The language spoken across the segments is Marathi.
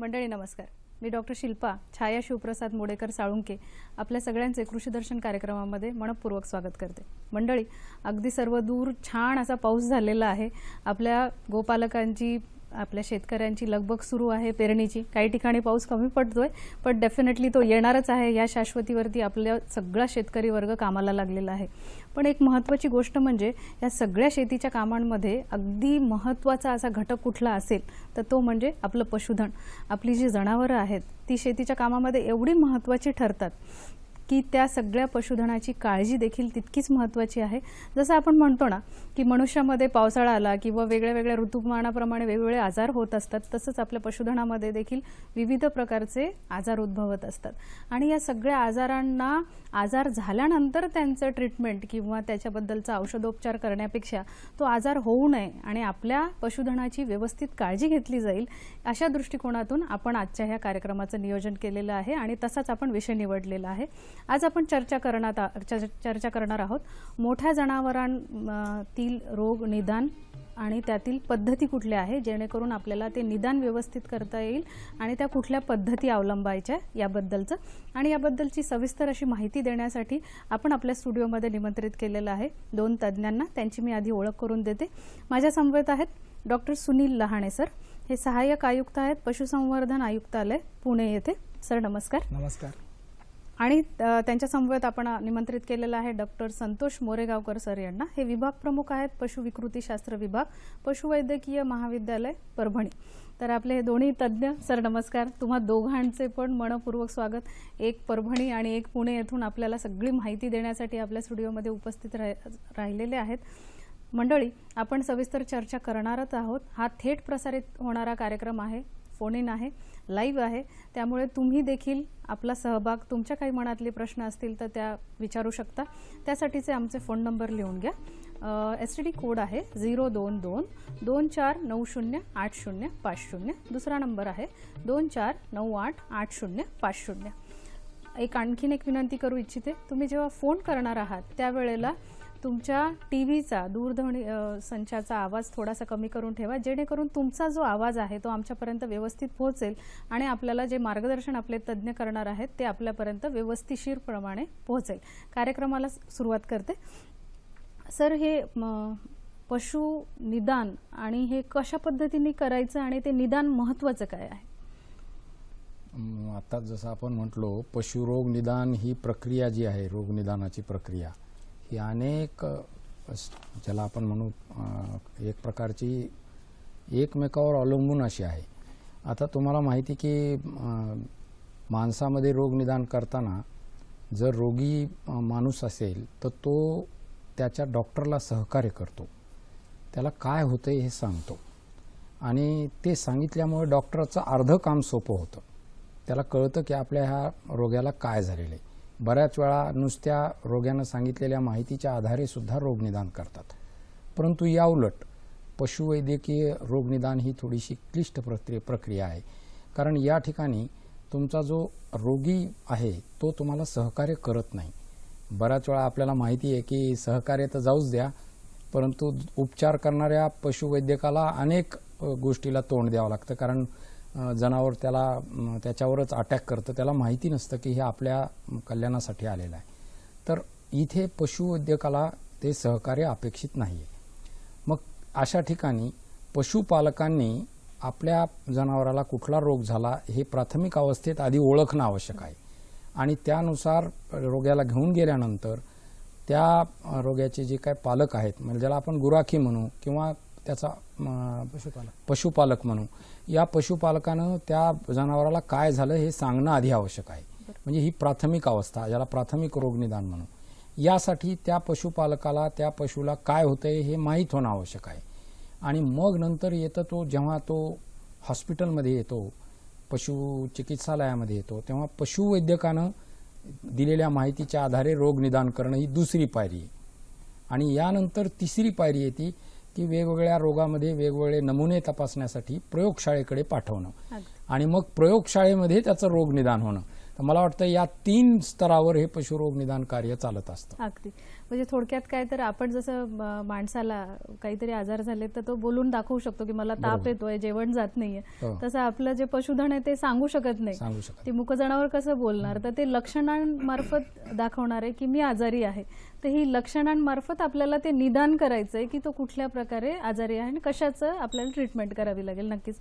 मंडळी नमस्कार. मी डॉक्टर शिल्पा छाया शिवप्रसाद मोडेकर साळुंके आपल्या सगळ्यांचे कृषी दर्शन कार्यक्रमामध्ये मनपूर्वक स्वागत करते. मंडळी, अगदी सर्व दूर छान असा पाऊस झालेला आहे. आपल्या गोपालकांची आपल्या शेतकऱ्यांची लगबग सुरू आहे पेरणीची. काही ठिकाणी पाऊस कमी पडतोय, पण डेफिनेटली तो येणारच आहे. या शाश्वतीवरती आपल्या सगळा शेतकरी वर्ग कामाला लागलेला आहे. पण एक महत्त्वाची गोष्ट म्हणजे या सगळ्या शेतीच्या कामांमध्ये अगदी महत्त्वाचा असा घटक कुठला असेल तर तो म्हणजे आपलं पशुधन. आपली जी जनावरं आहेत ती शेतीच्या कामामध्ये एवढी महत्त्वाची ठरतात की त्या सगळ्या पशुधनाची काळजी देखील तितकीच महत्त्वाची आहे. जसं आपण म्हणतो ना की मनुष्यामध्ये पावसाळा आला किंवा वेगळ्या ऋतुमानाप्रमाणे वेगवेगळे आजार होत असतात, तसंच आपल्या पशुधनामध्ये देखील विविध प्रकारचे आजार उद्भवत असतात. आणि या सगळ्या आजारांना आजार झाल्यानंतर त्यांचं ट्रीटमेंट किंवा त्याच्याबद्दलचा औषधोपचार करण्यापेक्षा तो आजार होऊ नये आणि आपल्या पशुधनाची व्यवस्थित काळजी घेतली जाईल अशा दृष्टिकोनातून आपण आजच्या ह्या कार्यक्रमाचं नियोजन केलेलं आहे आणि तसाच आपण विषय निवडलेला आहे. आज आपण चर्चा करणार आहोत मोठ्या जनावरांतील रोग निदान आणि त्यातील पद्धती कुठल्या आहे, जेणेकरून आपल्याला ते निदान व्यवस्थित करता येईल आणि त्या कुठल्या पद्धती अवलंबायच्या याबद्दलचं. आणि याबद्दलची सविस्तर अशी माहिती देण्यासाठी आपण आपल्या स्टुडिओमध्ये निमंत्रित केलेलं आहे 2 तज्ज्ञांना. त्यांची मी आधी ओळख करून देते. माझ्या समवेत आहेत डॉक्टर सुनील लहाणे सर. हे सहाय्यक आयुक्त आहेत पशुसंवर्धन आयुक्तालय पुणे येथे. सर नमस्कार. नमस्कार. आणि त्यांच्या समवेत आपण निमंत्रित केलेला आहे डॉक्टर संतोष मोरेगावकर सर यांना. हे विभाग प्रमुख आहेत पशुविकृतीशास्त्र विभाग, पशुवैद्यकीय महाविद्यालय परभणी. तर आपले हे दोन्ही तज्ज्ञ सर नमस्कार. तुम्हा दोघांचे पण मनपूर्वक स्वागत. एक परभणी आणि एक पुणे येथून आपल्याला सगळी माहिती देण्यासाठी आपल्या स्टुडिओमध्ये उपस्थित राहिलेले आहेत. मंडळी, आपण सविस्तर चर्चा करणारच आहोत. हा थेट प्रसारित होणारा कार्यक्रम आहे, फोन इन आहे, लाईव्ह आहे. त्यामुळे तुम्ही देखील आपला सहभाग, तुमच्या काही मनातले प्रश्न असतील तर त्या विचारू शकता. त्यासाठीचे आमचे फोन नंबर लिहून घ्या. STD कोड आहे 022-2490-8050. दुसरा नंबर आहे 2498-8050. आणखीन एक विनंती करू इच्छिते, तुम्ही जेव्हा फोन करणार आहात त्यावेळेला तुमच्या टीव्हीचा दूरध्वनी संचाचा आवाज थोडासा कमी करून ठेवा, जेणेकरून तुमचा जो आवाज आहे तो आमच्यापर्यंत व्यवस्थित पोहोचेल आणि आपल्याला जे मार्गदर्शन आपले तज्ज्ञ करणार आहेत ते आपल्यापर्यंत व्यवस्थितशीरप्रमाणे पोहोचेल. कार्यक्रमाला सुरुवात करते. सर, हे पशु निदान आणि हे कशा पद्धतीने करायचं आणि ते निदान महत्त्वाचं काय आहे? आता जसं आपण म्हटलो, पशुरोग निदान ही प्रक्रिया जी आहे, रोग निदानाची प्रक्रिया ही अनेक, ज्याला आपण म्हणू एक प्रकारची एकमेकावर अवलंबून अशी आहे. आता तुम्हाला माहिती की माणसामध्ये रोग निदान करताना जर रोगी माणूस असेल तर तो त्याच्या डॉक्टरला सहकार्य करतो, त्याला काय होतंय हे सांगतो आणि ते सांगितल्यामुळे डॉक्टरचं अर्ध काम सोपं होतं. त्याला कळतं की आपल्या ह्या रोग्याला काय झालेलं आहे. बऱ्याच वेळा नुसत्या रोग्यानं सांगितलेल्या माहितीच्या आधारे सुद्धा रोगनिदान करतात. परंतु याउलट पशुवैद्यकीय रोगनिदान ही थोडीशी क्लिष्ट प्रक्रिया आहे. कारण या ठिकाणी तुमचा जो रोगी आहे तो तुम्हाला सहकार्य करत नाही. बऱ्याच वेळा आपल्याला माहिती आहे की सहकार्य तर जाऊच द्या, परंतु उपचार करणाऱ्या पशुवैद्यकाला अनेक गोष्टीला तोंड द्यावं लागतं. कारण जनावर त्याच्यावरच अटॅक करतं, त्याला माहिती नसतं की हे आपल्या कल्याणासाठी आलेलं आहे. तर इथे पशुवैद्यकाला ते सहकार्य अपेक्षित नाही आहे. मग अशा ठिकाणी पशुपालकांनी आपल्या जनावराला कुठला रोग झाला हे प्राथमिक अवस्थेत आधी ओळखणं आवश्यक आहे आणि त्यानुसार रोग्याला घेऊन गेल्यानंतर त्या रोग्याचे जे काही पालक आहेत, म्हणजे ज्याला आपण गुराखी म्हणू किंवा त्याचा पशुपालक म्हणू, या पशुपालकानं त्या जनावराला काय झालं हे सांगणं आधी आवश्यक आहे. म्हणजे ही प्राथमिक अवस्था, ज्याला प्राथमिक रोगनिदान म्हणू. यासाठी त्या पशुपालकाला त्या पशुला काय होतंय हे माहीत होणं आवश्यक आहे. आणि मग नंतर येतं तो, जेव्हा तो हॉस्पिटलमध्ये येतो, पशु चिकित्सालयामध्ये येतो, तेव्हा पशुवैद्यकानं दिलेल्या माहितीच्या आधारे रोगनिदान करणं ही दुसरी पायरी आहे. आणि यानंतर तिसरी पायरी येते की वेगवेगळ्या रोगामध्ये वेगवेगळे नमुने तपासण्यासाठी प्रयोगशाळेकडे पाठवणं आणि मग प्रयोगशाळेमध्ये त्याचं रोग निदान होणं. तर मला वाटतं या 3 स्तरावर हे पशुरोग निदान कार्य चालत असतं. अगदी म्हणजे थोडक्यात काय तर आपण जसं माणसाला काहीतरी आजार झाले तर तो बोलून दाखवू शकतो की मला ताप येतोय, जेवण जात नाहीये, तसं आपलं जे पशुधन आहे ते सांगू शकत नाही. ते मुक जनावर कसं बोलणार? तर ते लक्षणांमार्फत दाखवणार आहे की मी आजारी आहे. तर ही लक्षणांमार्फत आपल्याला ते निदान करायचंय की तो कुठल्या प्रकारे आजारी आहे आणि कशाचं आपल्याला ट्रीटमेंट करावी लागेल. नक्कीच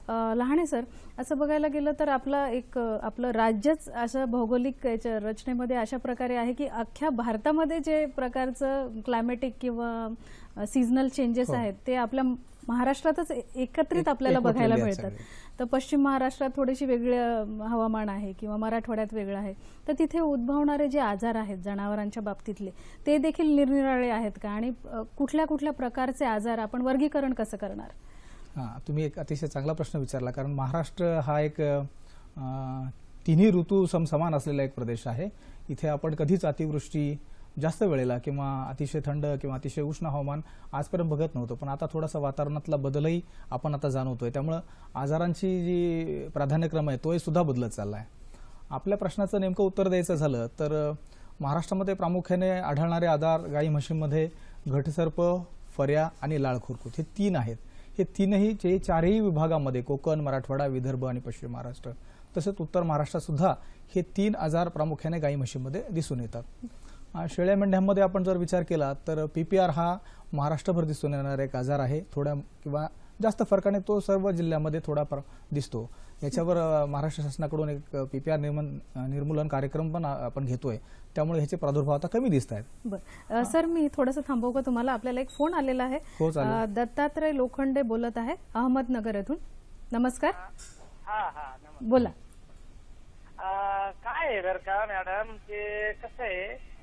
लहाने सर, असं बघायला गेलं तर आपलं राज्यच असं भौगोलिक रचनेमध्ये अशा प्रकारे आहे की अख्ख्या भारतामध्ये जे प्रकारचं क्लायमॅटिक किंवा सीझनल चेंजेस आहेत ते आपल्या महाराष्ट्रातच एकत्रित आपल्याला बघायला मिळतात. तर पश्चिम महाराष्ट्रात थोडीशी वेगळं हवामान आहे किंवा मराठवाड्यात वेगळं आहे. तर तिथे उद्भवणारे जे आजार आहेत जनावरांच्या बाबतीतले ते देखील निरनिराळे आहेत का आणि कुठल्या कुठल्या प्रकारचे आजार आपण वर्गीकरण कसं करणार? तुम्ही एक अतिशय चांगला प्रश्न विचारला, कारण महाराष्ट्र हा एक तिन्ही ऋतू समसमान असलेला एक प्रदेश आहे. इथे आपण कधीच अतिवृष्टी जास्त वेळेला किंवा अतिशय थंड किंवा अतिशय उष्ण हवामान आजपर्यंत बघत नव्हतो, पण आता थोडासा वातावरणातला बदलही आपण आता जाणवतोय. त्यामुळे आजारांची जी प्राधान्यक्रम आहे तोही सुद्धा बदलत चालला आहे. आपल्या प्रश्नाचं नेमकं उत्तर द्यायचं झालं तर महाराष्ट्रामध्ये प्रामुख्याने आढळणारे आजार गाई म्हशींमध्ये घटसर्प, फऱ्या आणि लाळ खुरकूत हे 3 आहेत. हे तीनही चारही विभागामध्ये कोकण, मराठवाडा, विदर्भ आणि पश्चिम महाराष्ट्र तसेच उत्तर महाराष्ट्रात सुद्धा हे 3 आजार प्रामुख्याने गाई म्हशींमध्ये दिसून येतात. शेळ्या मेंढ्यांमध्ये आपण जर विचार केला तर PPR हा महाराष्ट्रभर दिसून येणारा एक आजार आहे. थोड्या किंवा जास्त फरकाने तो सर्व जिल्ह्यामध्ये थोडा दिसतो. याच्यावर महाराष्ट्र शासनाकडून एक PPR निर्मूलन कार्यक्रम पण आपण घेतोय, त्यामुळे ह्याचे प्रादुर्भाव आता कमी दिसत आहेत. बरं सर, मी थोडंसं थांबवू का तुम्हाला? आपल्याला एक फोन आलेला आहे. दत्तात्रय लोखंडे बोलत आहे अहमदनगर येथून. नमस्कार. बोला. काय आहे बरं का मॅडम, ते कसं आहे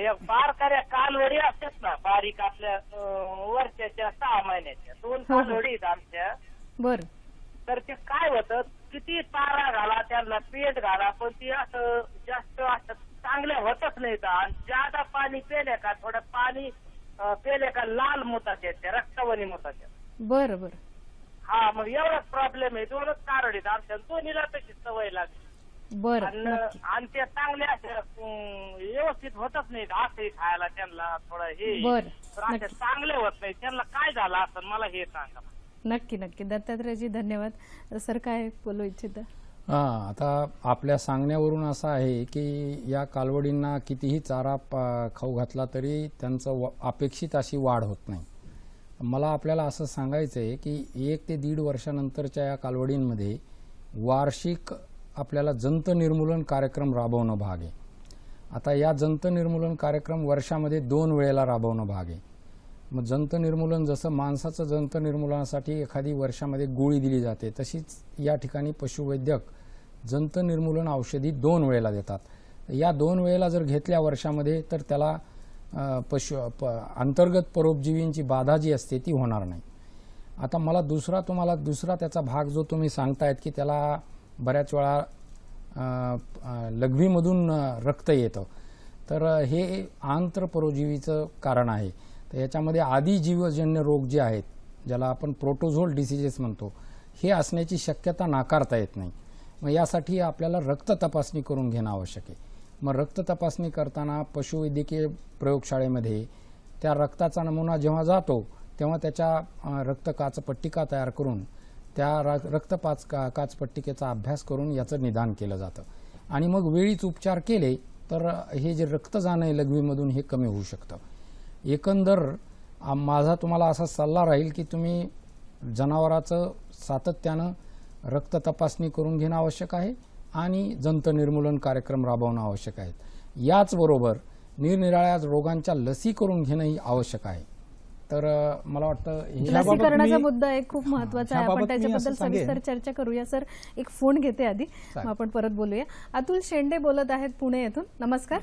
या बारकाऱ्या कालवडी असतात ना, बारीक आपल्या वर्षाच्या 6 महिन्याच्या 2 कालवडी आहेत आमच्या. बर. तर ते काय होतं, किती तारा घाला त्यांना, पेट घाला, पण ती असं जास्त असं चांगल्या होतच नाही. आणि जादा पाणी पेले का, थोडं पाणी पेले का लाल मुताच्या त्या रक्तावणी मुताच्या. बरं बरं. हा, मग एवढाच प्रॉब्लेम आहे. 2च कालवडी आहेत आमच्या, दोन्हीला तशी सवय लागली. बरं. आणि ते चांगले व्यवस्थित होतच नाहीत. असंही खायला त्यांना थोडं हे चांगले होत नाही. त्यांना काय झालं असं मला हे सांगा. नक्की नक्की. दत्तात्रयजी धन्यवाद. सर काय बोलू इच्छिता? आता आपल्या सांगण्यावरून असं आहे की या कालवडींना कितीही चारा खाऊ घातला तरी त्यांचं अपेक्षित अशी वाढ होत नाही. मला आपल्याला असं सांगायचं आहे की 1 ते 1.5 वर्षानंतरच्या या कालवडींमध्ये वार्षिक आपल्याला जंत निर्मूलन कार्यक्रम राबवणं भाग आहे. आता या जंत निर्मूलन कार्यक्रम वर्षामध्ये 2 वेळेला राबवणं भाग आहे. मग जंत निर्मूलन जसं माणसाचं जंत निर्मूलनासाठी एखादी वर्षामध्ये गोळी दिली जाते, तशीच या ठिकाणी पशुवैद्यक जंत निर्मूलन औषधी 2 वेळेला देतात. या 2 वेळेला जर घेतल्या वर्षामध्ये तर त्याला अंतर्गत परोपजीवींची बाधा जी असते ती होणार नाही. आता मला तुम्हाला दुसरा त्याचा भाग जो तुम्ही सांगतायत की त्याला बऱ्याच वेळा लघवीमधून रक्त येतं, तर हे आंत्रपरोजीवीचं कारण आहे. तर याच्यामध्ये आदिजीवजन्य रोग जे आहेत, ज्याला आपण प्रोटोझोल डिसीजेस म्हणतो, हे असण्याची शक्यता नाकारता येत नाही. मग यासाठी आपल्याला रक्त तपासणी करून घेणं आवश्यक आहे. मग रक्त तपासणी करताना पशुवैद्यकीय प्रयोगशाळेमध्ये त्या रक्ताचा नमुना जेव्हा जातो तेव्हा त्याच्या रक्त काचपट्टिका तयार करून त्या काचपट्टिकेचा अभ्यास करून याचं निदान केलं जातं. आणि मग वेळीच उपचार केले तर हे जे रक्त जाणं आहे लघवीमधून हे कमी होऊ शकतं. एकंदर माझा तुम्हाला असा सल्ला राहील की तुम्ही जनावराचं सातत्यानं रक्त तपासणी करून घेणं आवश्यक आहे आणि जंत निर्मूलन कार्यक्रम राबवणं आवश्यक आहे. याचबरोबर निरनिराळ्या रोगांच्या लसी करून घेणंही आवश्यक आहे. तर मला वाटतं लसीकरणाचा मुद्दा एक खूप महत्त्वाचा आहे. आपण त्याच्याबद्दल सविस्तर चर्चा करूया. सर एक फोन घेते आधी, मग आपण परत बोलूया. अतुल शेंडे बोलत आहेत पुणे येथून. नमस्कार.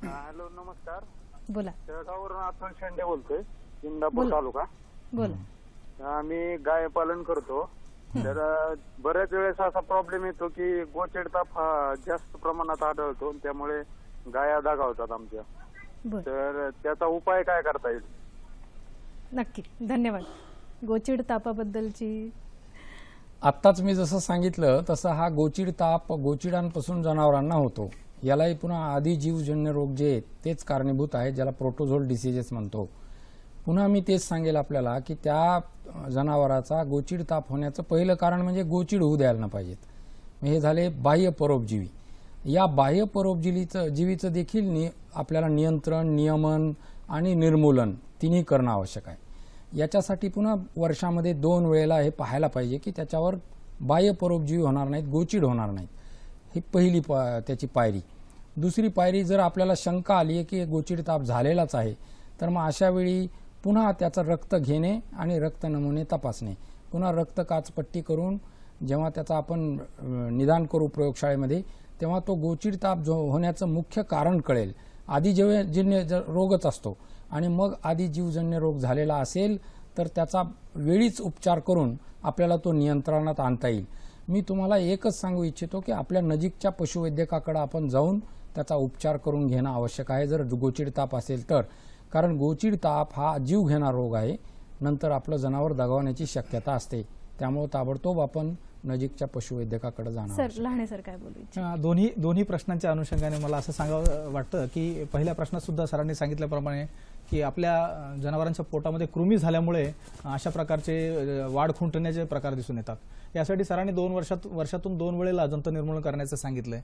हॅलो, नमस्कार. बोला. जळगाववरून अतुल शेंडे बोलतोय, इंदापूर तालुका. बोला. आम्ही गाय पालन करतो. तर बऱ्याच वेळेस असा प्रॉब्लेम येतो की गोचेड ताप जास्त प्रमाणात आढळतो, त्यामुळे गाया दगावतात आमच्या. तर त्याचा उपाय काय करता येईल? नक्की, धन्यवाद. गोचिड तापाबद्दलची आत्ताच मी जसं सांगितलं तसं हा गोचिड ताप गोचिडांपासून जनावरांना होतो. यालाही पुन्हा आदिजीवजन्य रोग जे आहेत तेच कारणीभूत आहेत, ज्याला प्रोटोझोल डिसीजेस म्हणतो. पुन्हा मी तेच सांगेल आपल्याला की त्या जनावराचा गोचिड ताप होण्याचं पहिलं कारण म्हणजे गोचिड होऊ द्यायला नाही पाहिजेत. हे झाले बाह्य परोपजीवी. या बाह्य परोपजीवीचं देखील आपल्याला नियंत्रण, नियमन आणि निर्मूलन तिन्ही करणं आवश्यक आहे. याच्यासाठी पुन्हा वर्षामध्ये 2 वेळेला हे पाहायला पाहिजे की त्याच्यावर बाह्य परोपजीवी होणार नाहीत, गोचिड होणार नाहीत. ही पहिली त्याची पायरी. दुसरी पायरी, जर आपल्याला शंका आली आहे की गोचिड ताप झालेलाच आहे तर मग अशा वेळी पुन्हा त्याचं रक्त घेणे आणि रक्त नमुने तपासणे. पुन्हा रक्त काचपट्टी करून जेव्हा त्याचं आपण निदान करू प्रयोगशाळेमध्ये तेव्हा तो गोचिड ताप होण्याचं मुख्य कारण कळेल. आदिजीवजन्य रोगच असतो आणि मग आदिजीवजन्य रोग झालेला असेल तर त्याचा वेळीच उपचार करून आपल्याला तो नियंत्रणात आणता येईल. मी तुम्हाला एकच सांगू इच्छितो की आपल्या नजीकच्या पशुवैद्यकाकडे आपण जाऊन त्याचा उपचार करून घेणं आवश्यक आहे जर गोचिड ताप असेल तर. कारण गोचिड ताप हा जीव घेणारा रोग आहे, नंतर आपलं जनावर दगावण्याची शक्यता असते. त्यामुळे ताबडतोब आपण नजीकच्या पशुवैद्यकाकडे जाणं. सर लहाने सर काय बोलू इच्छिता? दोन्ही प्रश्नांच्या अनुषंगाने मला असं सांगावं वाटतं की पहिल्या प्रश्नात सुद्धा सरांनी सांगितल्याप्रमाणे की आपल्या जनावरांच्या पोटामध्ये कृमी झाल्यामुळे अशा प्रकारचे वाढ खुंटण्याचे प्रकार दिसून येतात. यासाठी सरांनी वर्षातून 2 वेळेला जंत निर्मूलन करण्याचं सांगितलंय.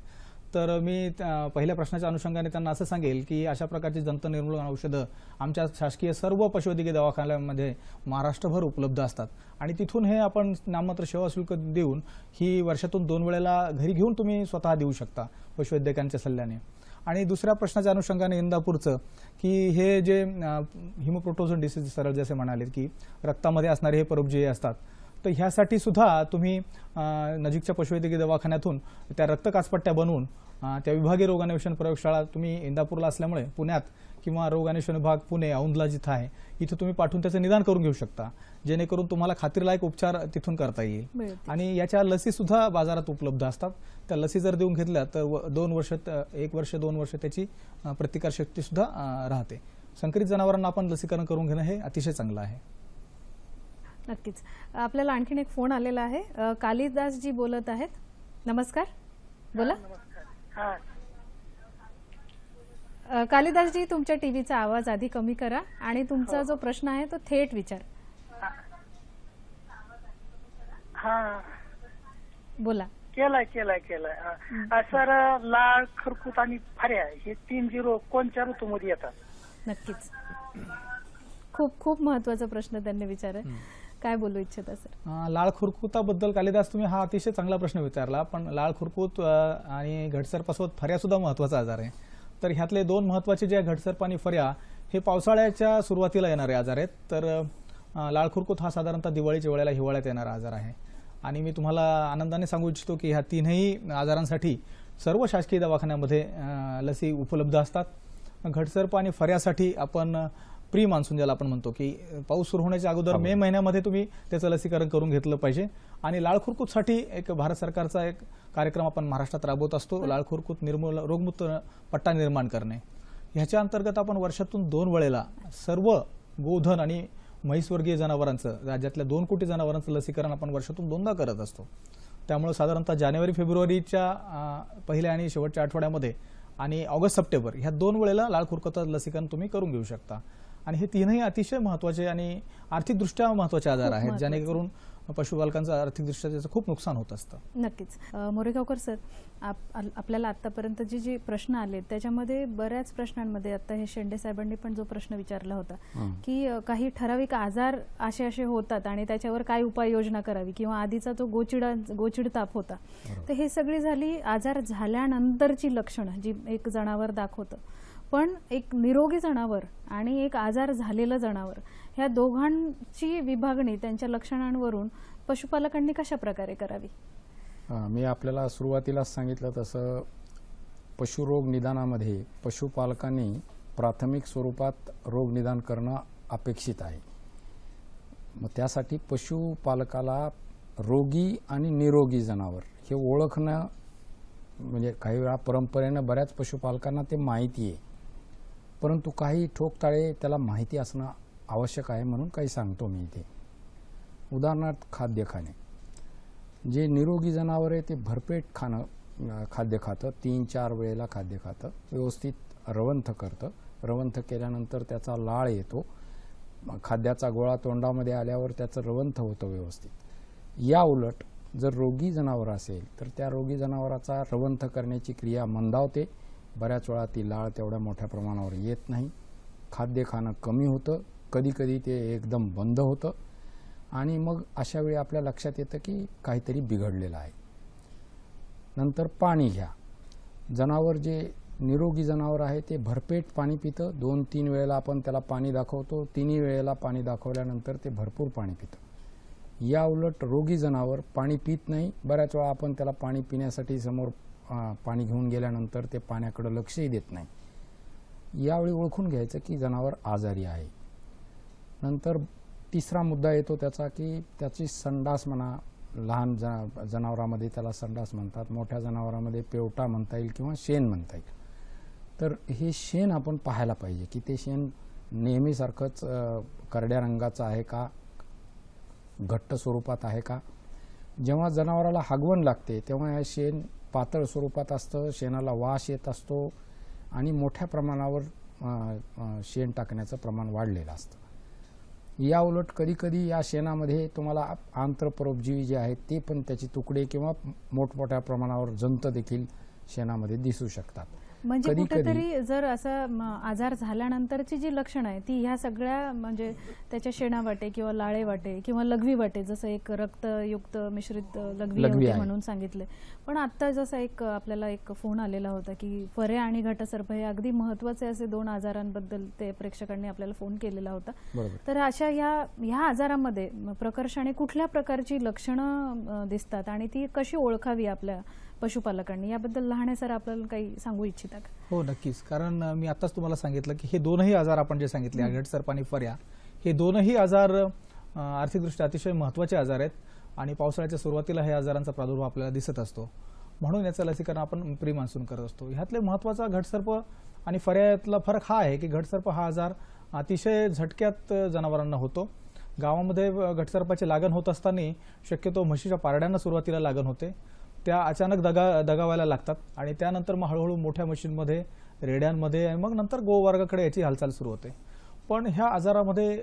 तर मी पहिल्या प्रश्नाच्या अनुषंगाने त्यांना असं सांगेल की अशा प्रकारची जंत निर्मूलन औषधं आमच्या शासकीय सर्व पशुवैद्यकीय दवाखान्यांमध्ये महाराष्ट्रभर उपलब्ध असतात आणि तिथून हे आपण नाममात्र सेवा शुल्क देऊन ही वर्षातून 2 वेळेला घरी घेऊन तुम्ही स्वतः देऊ शकता पशुवैद्यकांच्या सल्ल्याने. आणि दुसऱ्या प्रश्नाच्या अनुषंगाने इंदापूरचं की हे जे हिमोप्रोटोझोन डिसीज सरळ जसे म्हणाले की रक्तामध्ये असणारे हे परोपजीवी असतात, तर ह्यासाठी सुद्धा तुम्ही नजीकच्या पशुवैद्यकीय दवाखान्यातून त्या रक्त काचपट्ट्या बनवून त्या विभागीय रोगान्वेषण प्रयोगशाळा तुम्ही इंदापूरला असल्यामुळे पुण्यात किंवा रोगान्वेषण विभाग पुणे औंधला जिथं आहे इथे तुम्ही पाठवून त्याचं निदान करून घेऊ शकता, जेणेकरून तुम्हाला खात्रीलायक उपचार तिथून करता येईल. आणि याच्या लसी सुद्धा बाजारात उपलब्ध असतात. त्या लसी जर देऊन घेतल्या तर 1 वर्ष 2 वर्ष त्याची प्रतिकारशक्ती सुद्धा राहते. संकरित जनावरांना आपण लसीकरण करून घेणं हे अतिशय चांगलं आहे. नक्कीच. आपल्याला आणखीन एक फोन आलेला आहे. कालिदास जी बोलत आहेत. नमस्कार, बोला. कालिदासजी, तुमच्या टीव्हीचा आवाज आधी कमी करा आणि तुमचा जो प्रश्न आहे तो थेट विचार. बोला. केलाय सर. लाळ, खरकूत आणि फाऱ्या हे 3 रोग कोणत्या ऋतूमध्ये येतात? नक्कीच. खूप महत्वाचा प्रश्न त्यांनी विचारला. काय बोलू इच्छिता सर? लाळ खुरकुताबद्दल कालिदास तुम्ही हा अतिशय चांगला प्रश्न विचारला. पण लाळ खुरकूत आणि घटसर्पासोबत फऱ्या सुद्धा महत्वाचा आजार आहे. तर ह्यातले 2 महत्वाचे जे घटसर्प आणि फऱ्या हे पावसाळ्याच्या सुरुवातीला येणारे आजार आहेत. तर लाळ खुरकूत हा साधारणतः दिवाळीच्या वेळेला हिवाळ्यात येणारा आजार आहे. आणि मी तुम्हाला आनंदाने सांगू इच्छितो की ह्या 3ही आजारांसाठी सर्व शासकीय दवाखान्यामध्ये लसी उपलब्ध असतात. घटसर्प आणि फऱ्यासाठी आपण प्री मान्सून ज्याला आपण म्हणतो की पाऊस सुरू होण्याच्या अगोदर मे महिन्यामध्ये तुम्ही त्याचं लसीकरण करून घेतलं पाहिजे. आणि लाळ खुरकूतसाठी एक भारत सरकारचा एक कार्यक्रम आपण महाराष्ट्रात राबवत असतो, लाळ खुरकूत रोगमुक्त पट्टा निर्माण करणे. ह्याच्या अंतर्गत आपण वर्षातून 2 वेळेला सर्व गोधन आणि म्हैसवर्गीय जनावरांचं, राज्यातल्या 2 कोटी जनावरांचं लसीकरण आपण वर्षातून 2दा करत असतो. त्यामुळे साधारणतः जानेवारी-फेब्रुवारीच्या पहिल्या आणि शेवटच्या आठवड्यामध्ये आणि ऑगस्ट-सप्टेंबर ह्या 2 वेळेला लाळ खुरकूत लसीकरण तुम्ही करून घेऊ शकता. आणि हे 3ही अतिशय महत्वाचे आणि आर्थिकदृष्ट्या महत्वाचे आजार आहेत, जेणेकरून पशुपालकांचं आर्थिकदृष्ट्या त्याचं खूप नुकसान होत असतं. नक्कीच. मोरेगावकर सर, आपल्याला आतापर्यंत जे प्रश्न आले त्याच्यामध्ये बऱ्याच प्रश्नांमध्ये आता हे शेंडे साहेबांनी पण जो प्रश्न विचारला होता की काही ठराविक आजार असे होतात आणि त्याच्यावर काय उपाययोजना करावी किंवा आधीचा तो गोचिड ताप होता, तर हे सगळी झाली आजार झाल्यानंतरची लक्षणं जी एक जनावर दाखवतं. पण एक निरोगी जनावर आणि एक आजार झालेलं जनावर ह्या दोघांची विभागणी त्यांच्या लक्षणांवरून पशुपालकांनी कशा प्रकारे करावी? मी आपल्याला सुरुवातीलाच सांगितलं तसं पशुरोग निदानामध्ये पशुपालकांनी प्राथमिक स्वरूपात रोग निदान करणं अपेक्षित आहे. मग त्यासाठी पशुपालकाला रोगी आणि निरोगी जनावर हे ओळखणं, म्हणजे काही वेळा परंपरेनं बऱ्याच पशुपालकांना ते माहिती आहे, परंतु काही ठोकताळे त्याला माहिती असणं आवश्यक आहे. म्हणून काही सांगतो मी इथे. उदाहरणार्थ खाद्य खाणे. जे निरोगी जनावर आहे ते भरपेट खाद्य खातं, 3-4 वेळेला खाद्य खातं, व्यवस्थित रवंथ करतं. रवंथ केल्यानंतर त्याचा लाळ येतो, खाद्याचा गोळा तोंडामध्ये आल्यावर त्याचं रवंथ होतं व्यवस्थित. या उलट जर रोगी जनावर असेल तर त्या रोगी जनावराचा रवंथ करण्याची क्रिया मंदावते. बऱ्याच वेळा ती लाळ तेवढ्या मोठ्या प्रमाणावर येत नाही, खाद्य खाणं कमी होतं, कधीकधी ते एकदम बंद होतं आणि मग अशा वेळी आपल्या लक्षात येतं की काहीतरी बिघडलेलं आहे. नंतर पाणी घ्या. जनावर जे निरोगी जनावर आहे ते भरपेट पाणी पितं. 2-3 वेळेला आपण त्याला पाणी दाखवतो, 3 वेळेला पाणी दाखवल्यानंतर ते भरपूर पाणी पितं. या उलट रोगी जनावर पाणी पित नाही. बऱ्याच वेळा आपण त्याला पाणी पिण्यासाठी समोर पाणी घेऊन गेल्यानंतर ते पाण्याकडे लक्षही देत नाही. यावेळी ओळखून घ्यायचं की जनावर आजारी आहे. नंतर तिसरा मुद्दा येतो त्याचा की त्याची संडास म्हणा, लहान जनावरांमध्ये त्याला संडास म्हणतात, मोठ्या जनावरांमध्ये पेवटा म्हणता येईल किंवा शेण म्हणता येईल. तर हे शेण आपण पाहायला पाहिजे की ते शेण नेहमीसारखंच करड्या रंगाचं आहे का, घट्ट स्वरूपात आहे का. जेव्हा जनावराला हागवण लागते तेव्हा हे शेण पातळ स्वरूपात असतं, शेणाला वास येत असतो आणि मोठ्या प्रमाणावर शेण टाकण्याचं प्रमाण वाढलेलं असतं. या उलट कधीकधी या शेणामध्ये तुम्हाला आंत्रपरोपजीवी जे आहेत ते पण त्याची तुकडे किंवा मोठमोठ्या प्रमाणावर जंत देखील शेणामध्ये दिसू शकतात. म्हणजे कुठेतरी जर असा आजार झाल्यानंतरची जी लक्षणं आहे ती ह्या सगळ्या म्हणजे त्याच्या शेणा वाटे किंवा लाळे वाटे किंवा लघवी वाटे, जसं एक रक्तयुक्त मिश्रित लघवी होते म्हणून सांगितले. पण आता जसं एक आपल्याला एक फोन आलेला होता की फऱ्या आणि घटसर्प हे अगदी महत्त्वाचे असे 2 आजारांबद्दल ते प्रेक्षकांनी आपल्याला फोन केलेला होता. तर अशा ह्या आजारामध्ये प्रकर्षाने कुठल्या प्रकारची लक्षणं दिसतात आणि ती कशी ओळखावी आपल्या पशुपालकांनी, याबद्दल लहाने सर आपल्याला काही सांगू इच्छिता का? हो नक्कीच. कारण मी आताच तुम्हाला सांगितलं की हे दोनही आजार आपण जे सांगितले घटसर्प आणि फऱ्या, हे दोनही आजार आर्थिकदृष्ट्या अतिशय महत्त्वाचे आजार आहेत आणि पावसाळ्याच्या सुरुवातीला हे आजारांचा प्रादुर्भाव आपल्याला दिसत असतो. म्हणून याचं लसीकरण आपण प्री मान्सून करत असतो. ह्यातले महत्त्वाचा घटसर्प आणि फऱ्यातला फरक हा आहे की घटसर्प हा आजार अतिशय झटक्यात जनावरांना होतो. गावामध्ये घटसर्पाची लागण होत असताना शक्यतो म्हशीच्या पारड्यांना सुरुवातीला लागण होते, त्या अचानक दगावायला लागतात आणि त्यानंतर मग हळूहळू मोठ्या मशीनमध्ये, रेड्यांमध्ये आणि मग नंतर गोवर्गाकडे याची हालचाल सुरू होते. पण ह्या आजारामध्ये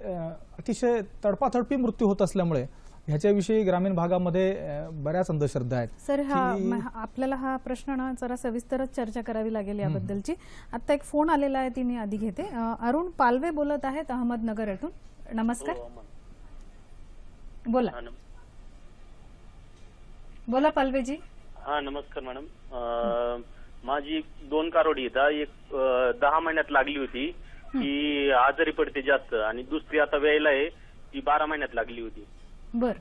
अतिशय तडपातडपी मृत्यू होत असल्यामुळे ह्याच्याविषयी ग्रामीण भागामध्ये बऱ्याच अंधश्रद्धा आहेत. सर आपल्याला हा प्रश्न ना जरा सविस्तरच चर्चा करावी लागेल याबद्दलची. आता एक फोन आलेला आहे, ती मी आधी घेते. अरुण पालवे बोलत आहेत अहमदनगर येथून. नमस्कार, बोला बोला पालवेजी. हा नमस्कार मॅडम. माझी 2 कारोडी येतात. एक 10 महिन्यात लागली होती, ती आजारी पडते जास्त, आणि दुसरी आता वेळेला आहे, ती 12 महिन्यात लागली होती. बर,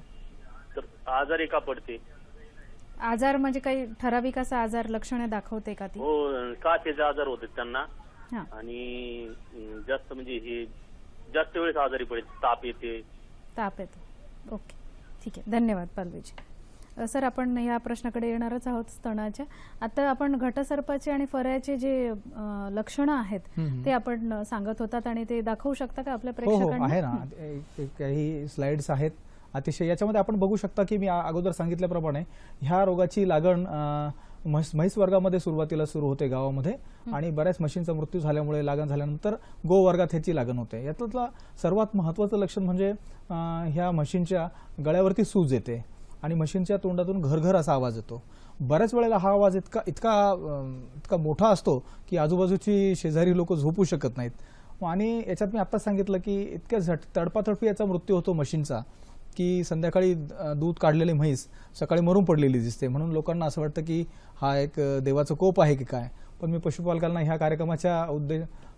तर आजारी का पडते? आजार म्हणजे काही ठराविक असा आजार लक्षणे दाखवते का ती? हो, काचेचे आजार होते त्यांना आणि जास्त म्हणजे हे जास्त वेळेस आजारी पडते, ताप येते. ओके, ठीक आहे, धन्यवाद पालवेजी. सर आपण या प्रश्नाकडे येणारच आहोत स्तनाच्या. आता आपण घटसर्पाचे आणि फऱ्याचे जे लक्षणं आहेत ते आपण सांगत होतात आणि ते दाखवू शकता का आपल्या प्रेक्षकांना? आहे ना, काही स्लाइड्स आहेत अतिशय. याच्यामध्ये आपण बघू शकता की मी अगोदर सांगितल्याप्रमाणे ह्या रोगाची लागण म्हैस वर्गामध्ये सुरुवातीला सुरू होते गावामध्ये आणि बऱ्याच म्हशींचा मृत्यू झाल्यामुळे लागण झाल्यानंतर गो वर्गात ह्याची लागण होते. यातलं सर्वात महत्त्वाचं लक्षण म्हणजे ह्या म्हशींच्या गळ्यावरती सूज येते आणि म्हशींच्या तोंडातून घरघर असा आवाज येतो. बऱ्याच वेळेला हा आवाज इतका मोठा असतो की आजूबाजूची शेजारी लोक झोपू शकत नाहीत. आणि याच्यात मी आत्ताच सांगितलं की इतक्या तडपातडपी याचा मृत्यू होतो म्हशींचा की संध्याकाळी दूध काढलेली म्हैस सकाळी मरून पडलेली दिसते. म्हणून लोकांना असं वाटतं की हा एक देवाचं कोप आहे की काय. पण मी पशुपालकांना ह्या कार्यक्रमाच्या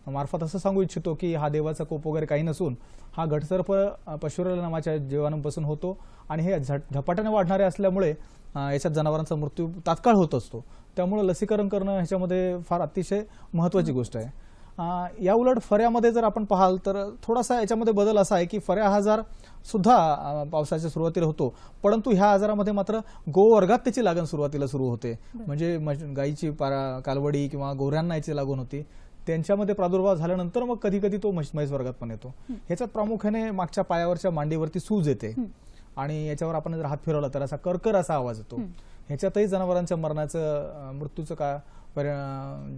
मार्फत असं सांगू इच्छितो की हा देवाचा कोप वगैरे काही नसून हा घटसर्प पशुरल नावाच्या जीवाणूंपासून होतो आणि हे झपाट्याने वाढणारे असल्यामुळे याच्यात जनावरांचा मृत्यू तात्काळ होत असतो. त्यामुळे लसीकरण करणं ह्याच्यामध्ये फार अतिशय महत्त्वाची गोष्ट आहे. या उलट फऱ्यामध्ये जर आपण पाहाल तर थोडासा याच्यामध्ये बदल असा आहे की फऱ्या हा आजार सुद्धा पावसाच्या सुरुवातीला होतो, परंतु ह्या आजारामध्ये मात्र गोवर्गात त्याची लागण सुरुवातीला सुरू होते. म्हणजे गायीची कालवडी किंवा गोऱ्यांना याची लागण होती, त्यांच्यामध्ये प्रादुर्भाव झाल्यानंतर मग कधी कधी तो म्हैस वर्गात पण येतो. ह्याच्यात प्रामुख्याने मागच्या पायावरच्या मांडीवरती सूज येते आणि याच्यावर आपण जर हात फिरवला तर असा करकर असा आवाज येतो. ह्याच्यातही जनावरांच्या मरणाचं मृत्यूचं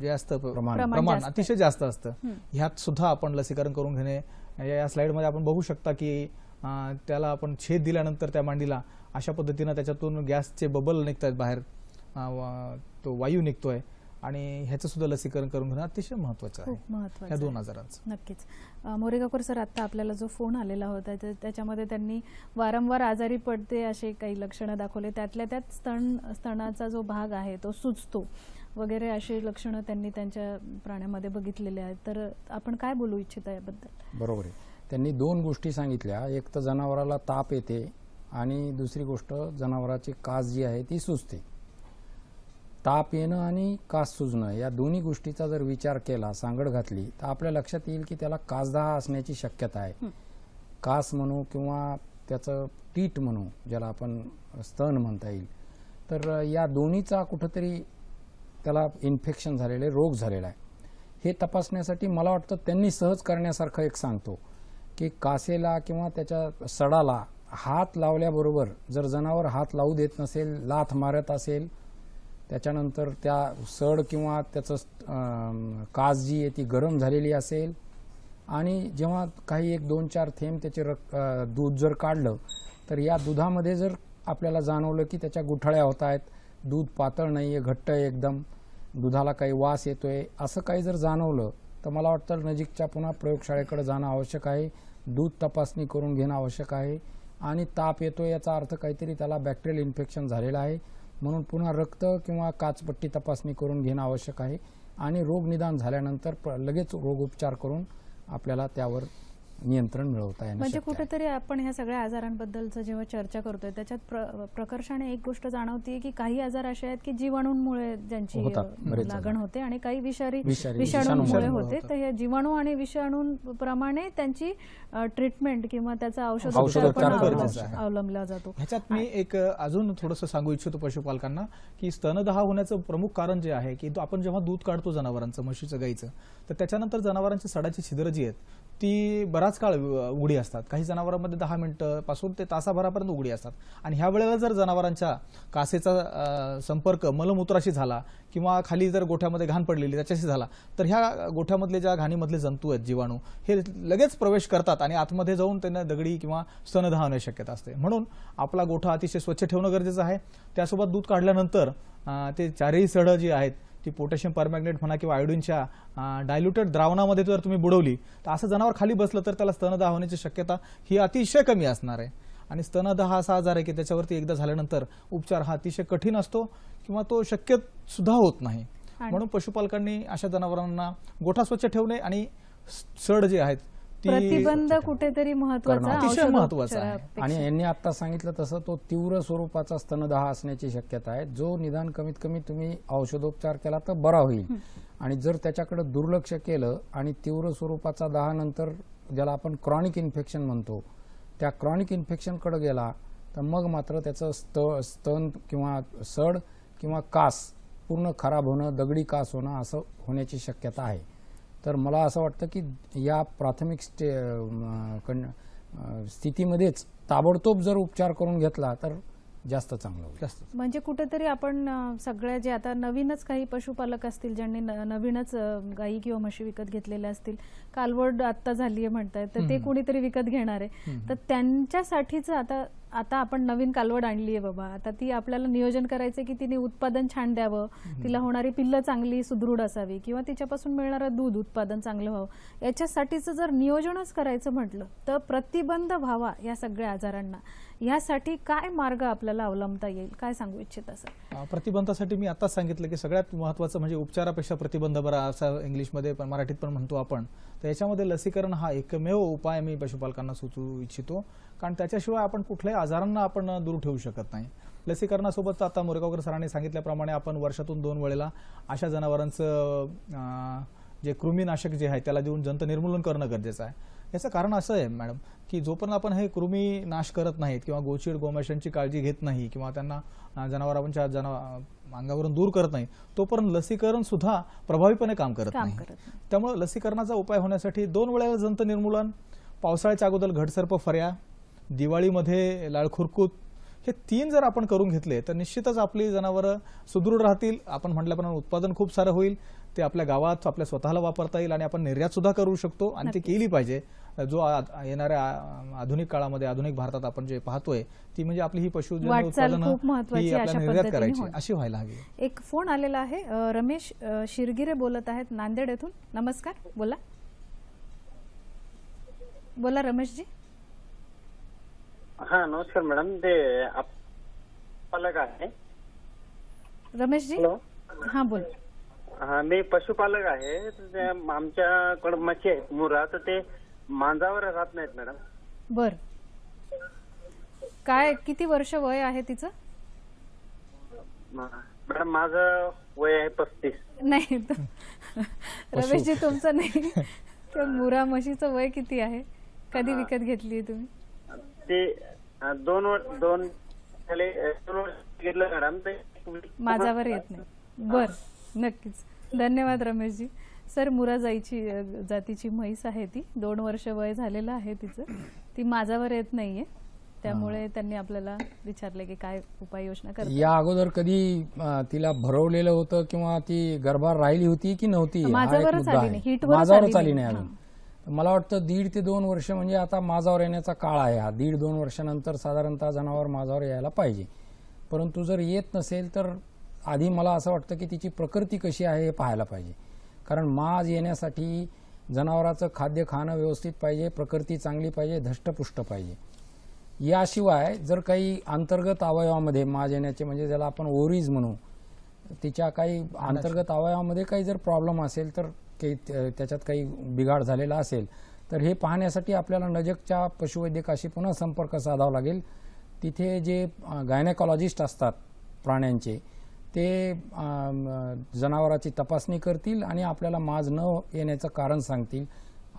जे असतं प्रमाण अतिशय जास्त असतं. ह्यात सुद्धा आपण लसीकरण करून घेणे. या स्लाइडमध्ये आपण बघू शकता की त्याला आपण छेद दिल्यानंतर त्या मांडीला अशा पद्धतीनं त्याच्यातून गॅसचे बबल निघतात बाहेर, तो वायू निघतोय आणि ह्याचं सुद्धा लसीकरण करून घेणं अतिशय महत्वाचं आहे. खूप महत्वाचं या 2 आजारांचं. नक्कीच. मोरेगावकर सर, आता आपल्याला जो फोन आलेला होता त्याच्यामध्ये त्यांनी वारंवार आजारी पडते असे काही लक्षणं दाखवले. त्यातल्या त्यात स्तनाचा जो भाग आहे तो सुजतो वगैरे अशी लक्षणं त्यांनी त्यांच्या प्राण्यामध्ये बघितलेले आहेत. तर आपण काय बोलू इच्छिता याबद्दल? बरोबर आहे. त्यांनी 2 गोष्टी सांगितल्या. एक तर जनावराला ताप येते आणि दुसरी गोष्ट जनावराची कास जी आहे ती सुजते. ताप येणं आणि कास सुजणं या दोन्ही गोष्टीचा जर विचार केला, सांगड घातली, तर आपल्या लक्षात येईल की त्याला कासदाह असण्याची शक्यता आहे. कास म्हणू किंवा त्याचं टीट म्हणू, ज्याला आपण स्तन म्हणता येईल, तर या दोन्हीचा कुठंतरी त्याला इन्फेक्शन झालेलं आहे, रोग झालेला आहे. हे तपासण्यासाठी मला वाटतं त्यांनी सहज करण्यासारखं एक सांगतो की कासेला किंवा त्याच्या सडाला हात लावल्याबरोबर जर जनावर हात लावू देत नसेल, लाथ मारत असेल, त्याच्यानंतर त्या सड किंवा त्याचं कास जी आहे ती गरम झालेली असेल आणि जेव्हा काही 1-2-4 थेंब त्याचे दूध जर काढलं तर या दुधामध्ये जर आपल्याला जाणवलं की त्याच्या गुठळ्या होत आहेत, दूध पातळ नाही आहे, घट्ट आहे एकदम, दुधाला काही वास येतोय, असं काही जर जाणवलं तर मला वाटतं नजीकच्या पुन्हा प्रयोगशाळेकडे जाणं आवश्यक आहे. दूध तपासणी करून घेणं आवश्यक आहे. आणि ताप येतोय याचा अर्थ काहीतरी त्याला बॅक्टेरियल इन्फेक्शन झालेलं आहे, म्हणून पुन्हा रक्त किंवा काचपट्टी तपासणी करून घेणं आवश्यक आहे. आणि रोग निदान झाल्यानंतर लगेच रोगोपचार करून आपल्याला त्यावर नियंत्रण मिळवता येणं म्हणजे शक्य आहे. कुठेतरी आपण ह्या सगळ्या आजारांबद्दलचं जेव्हा चर्चा करतोय त्याच्यात प्रकर्षाने एक गोष्ट जाणवतीये की काही आजार असे आहेत की जीवाणूंमुळे ज्यांची लागण होते आणि काही विषाणूंमुळे होते. तर हे जीवाणू आणि विषाणूंप्रमाणे त्यांची ट्रीटमेंट किंवा त्याचा औषधोपचार अवलंबला जातो. ह्याच्यात मी एक अजून थोडंसं सांगू इच्छितो पशुपालकांना की स्तनदाह होण्याचं प्रमुख कारण जे आहे की आपण जेव्हा दूध काढतो जनावरांचं, म्हशीचं, गाईचं, तर त्याच्यानंतर जनावरांची सडाची छिद्र जी आहेत ती बराच काळ उघडी असतात. काही जनावरांमध्ये 10 मिनिटं पासून ते तासाभरापर्यंत उघडी असतात. आणि ह्या वेळेला जर जनावरांच्या कासेचा संपर्क मलमूत्राशी झाला किंवा खाली जर गोठ्यामध्ये घाण पडलेली त्याच्याशी झाला तर ह्या गोठ्यामधले ज्या घाणीमधले जंतू आहेत, जीवाणू, हे लगेच प्रवेश करतात आणि आतमध्ये जाऊन त्यांना दगडी किंवा स्तनदाह होण्याची शक्यता असते. म्हणून आपला गोठा अतिशय स्वच्छ ठेवणं गरजेचं आहे. त्यासोबत दूध काढल्यानंतर ते चारही सडं जी आहेत ती पोटॅशियम परमॅंगनेट म्हणा किंवा आयोडीनच्या डायल्युटेड द्रावणामध्ये जर तुम्ही बुडवली तर असं जनावर खाली बसलं तर त्याला स्तनदाह होण्याची शक्यता ही अतिशय कमी असणार आहे. आणि स्तनदाह हा असा आजार आहे की त्याच्यावरती एकदा झाल्यानंतर उपचार हा अतिशय कठीण असतो किंवा तो शक्य सुद्धा होत नाही. म्हणून पशुपालकांनी अशा जनावरांना गोठा स्वच्छ ठेवणे आणि सड जे आहेत प्रतिबंध कुठेतरी महत्वाचा आहे. आणि यांनी आता सांगितलं तसं तो तीव्र स्वरूपाचा स्तनदाह असण्याची शक्यता आहे, जो निदान कमीत कमी तुम्ही औषधोपचार केला तर बरा होईल. आणि जर त्याच्याकडे दुर्लक्ष केलं आणि तीव्र स्वरूपाचा दाह नंतर ज्याला आपण क्रॉनिक इन्फेक्शन म्हणतो त्या क्रॉनिक इन्फेक्शनकडे गेला तर मग मात्र त्याचं स्तन किंवा सड किंवा कास पूर्ण खराब होणं, दगडी कास होणं असं होण्याची शक्यता आहे. तर मला असं वाटतं की या प्राथमिक स्थितीमध्येच ताबडतोब जर उपचार करून घेतला तर जास्त चांगलं होईल. म्हणजे कुठेतरी आपण सगळ्या जे आता नवीनच काही पशुपालक असतील ज्यांनी नवीनच गाई किंवा म्हशी विकत घेतलेल्या असतील, कालवड आता झालीये म्हणतायत, तर ते कुणीतरी विकत घेणार आहे, तर त्यांच्यासाठीच आता आपण नवीन कालवड आणलीये बाबा, आता ती आपल्याला नियोजन करायचंय की तिने उत्पादन छान द्यावं, तिला होणारी पिल्लं चांगली सुदृढ असावी किंवा तिच्यापासून मिळणारं दूध उत्पादन चांगलं व्हावं, याच्यासाठीचं जर नियोजनच करायचं म्हटलं तर प्रतिबंध व्हावा या सगळ्या आजारांना, यासाठी काय मार्ग आपल्याला अवलंबता येईल, काय सांगू इच्छिता सर? प्रतिबंधासाठी मी आताच सांगितलं की सगळ्यात महत्त्वाचं म्हणजे उपचारापेक्षा प्रतिबंध बरा, असं इंग्लिशमध्ये पण मराठीत पण म्हणतो आपण. तर याच्यामध्ये लसीकरण हा एकमेव उपाय मी पशुपालकांना सुचवू इच्छितो, कारण त्याच्याशिवाय आपण कुठल्याही आजारांना आपण दूर ठेवू शकत नाही. लसीकरणासोबत आता मोरेगावकर सरांनी सांगितल्याप्रमाणे आपण वर्षातून 2 वेळेला अशा जनावरांचं जे कृमीनाशक जे आहे त्याला देऊन जंत निर्मूलन करणं गरजेचं आहे. याचं कारण असं आहे मॅडम की जोपर्यंत आपण हे कृमी नाश करत नाहीत किंवा गोचीड गोमाशांची काळजी घेत नाही किंवा त्यांना जनावरांच्या अंगावरून दूर करत नाही, तोपर्यंत लसीकरण सुद्धा प्रभावीपणे काम करत नाही. त्यामुळे लसीकरणाचा उपाय होण्यासाठी 2 वेळेला जंत निर्मूलन, पावसाळ्याच्या अगोदर घटसर्प फर्या दिवाळीमध्ये लाळखुरकूत, हे 3 जर आपण करून घेतले तर निश्चितच आपली जनावरं सुदृढ राहतील. आपण म्हटल्याप्रमाणे उत्पादन खूप सारं होईल, ते आपल्या गावात आपल्या स्वतःला वापरता येईल आणि आपण निर्यात सुद्धा करू शकतो आणि ते केली पाहिजे. जो येणाऱ्या आधुनिक काळामध्ये आधुनिक भारतात आपण जे पाहतोय ती म्हणजे आपली ही पशुजन्य वाटचाल उत्पादनं खूप महत्त्वाची ही अशा आपल्याला निर्यात पद्धतीने करायची होणं. अशी व्हायला हवी. एक फोन आलेला आहे. रमेश शिरगिरे बोलत आहेत नांदेड येथून. नमस्कार, बोला बोला रमेशजी. हा नमस्कार मॅडम. ते पालक आहे. रमेशजी हॅलो. हां बोल. हा मी पशुपालक आहे. तर ते आमच्याकडे म्हशी आहेत मुरा, तर ते मांजावर राहत नाहीत मॅडम. बर, काय किती वर्ष वय आहे तिचं? मॅडम माझं वय आहे 35. नाही रमेशजी तुमचं नाही, त्या मुरा म्हशीचं वय किती आहे? कधी विकत घेतली तुम्ही? ते 2 वर्ष घेतलं मॅडम. ते माझ्यावर येत नाही. बर, नक्कीच. धन्यवाद रमेशजी. सर, मुरा जातीची म्हैस आहे ती. 2 वर्ष वय झालेलं आहे तिचं. ती माझ्यावर येत नाहीये, त्यामुळे त्यांनी आपल्याला विचारले की काय उपाययोजना करता. या अगोदर कधी तिला भरवलेलं होतं किंवा ती गर्भार राहिली होती की नव्हती? माझ्यावरच आली नाही, हिटवरच माझ्यावरच आली आली नाही अजून. मला वाटतं 1.5 ते 2 वर्ष म्हणजे आता माझावर येण्याचा काळ आहे हा. 1.5-2 वर्षानंतर साधारणतः जनावर माझावर यायला पाहिजे. परंतु जर येत नसेल तर आधी मला असं वाटतं की तिची प्रकृती कशी आहे हे पाहायला पाहिजे. कारण माज येण्यासाठी जनावराचं खाद्य खाणं व्यवस्थित पाहिजे, प्रकृती चांगली पाहिजे, धष्टपुष्ट पाहिजे. याशिवाय जर काही अंतर्गत अवयवामध्ये माज येण्याचे म्हणजे ज्याला आपण ओव्हरीज म्हणू, तिच्या काही अंतर्गत अवयवामध्ये काही जर प्रॉब्लेम असेल तर त्याच्यात काही बिघाड झालेला असेल तर हे पाहण्यासाठी आपल्याला नजीकच्या पशुवैद्यकाशी पुन्हा संपर्क साधावा लागेल. तिथे जे गायनेकॉलॉजिस्ट असतात प्राण्यांचे, ते जनावराची तपासणी करतील आणि आपल्याला माज न येण्याचं कारण सांगतील,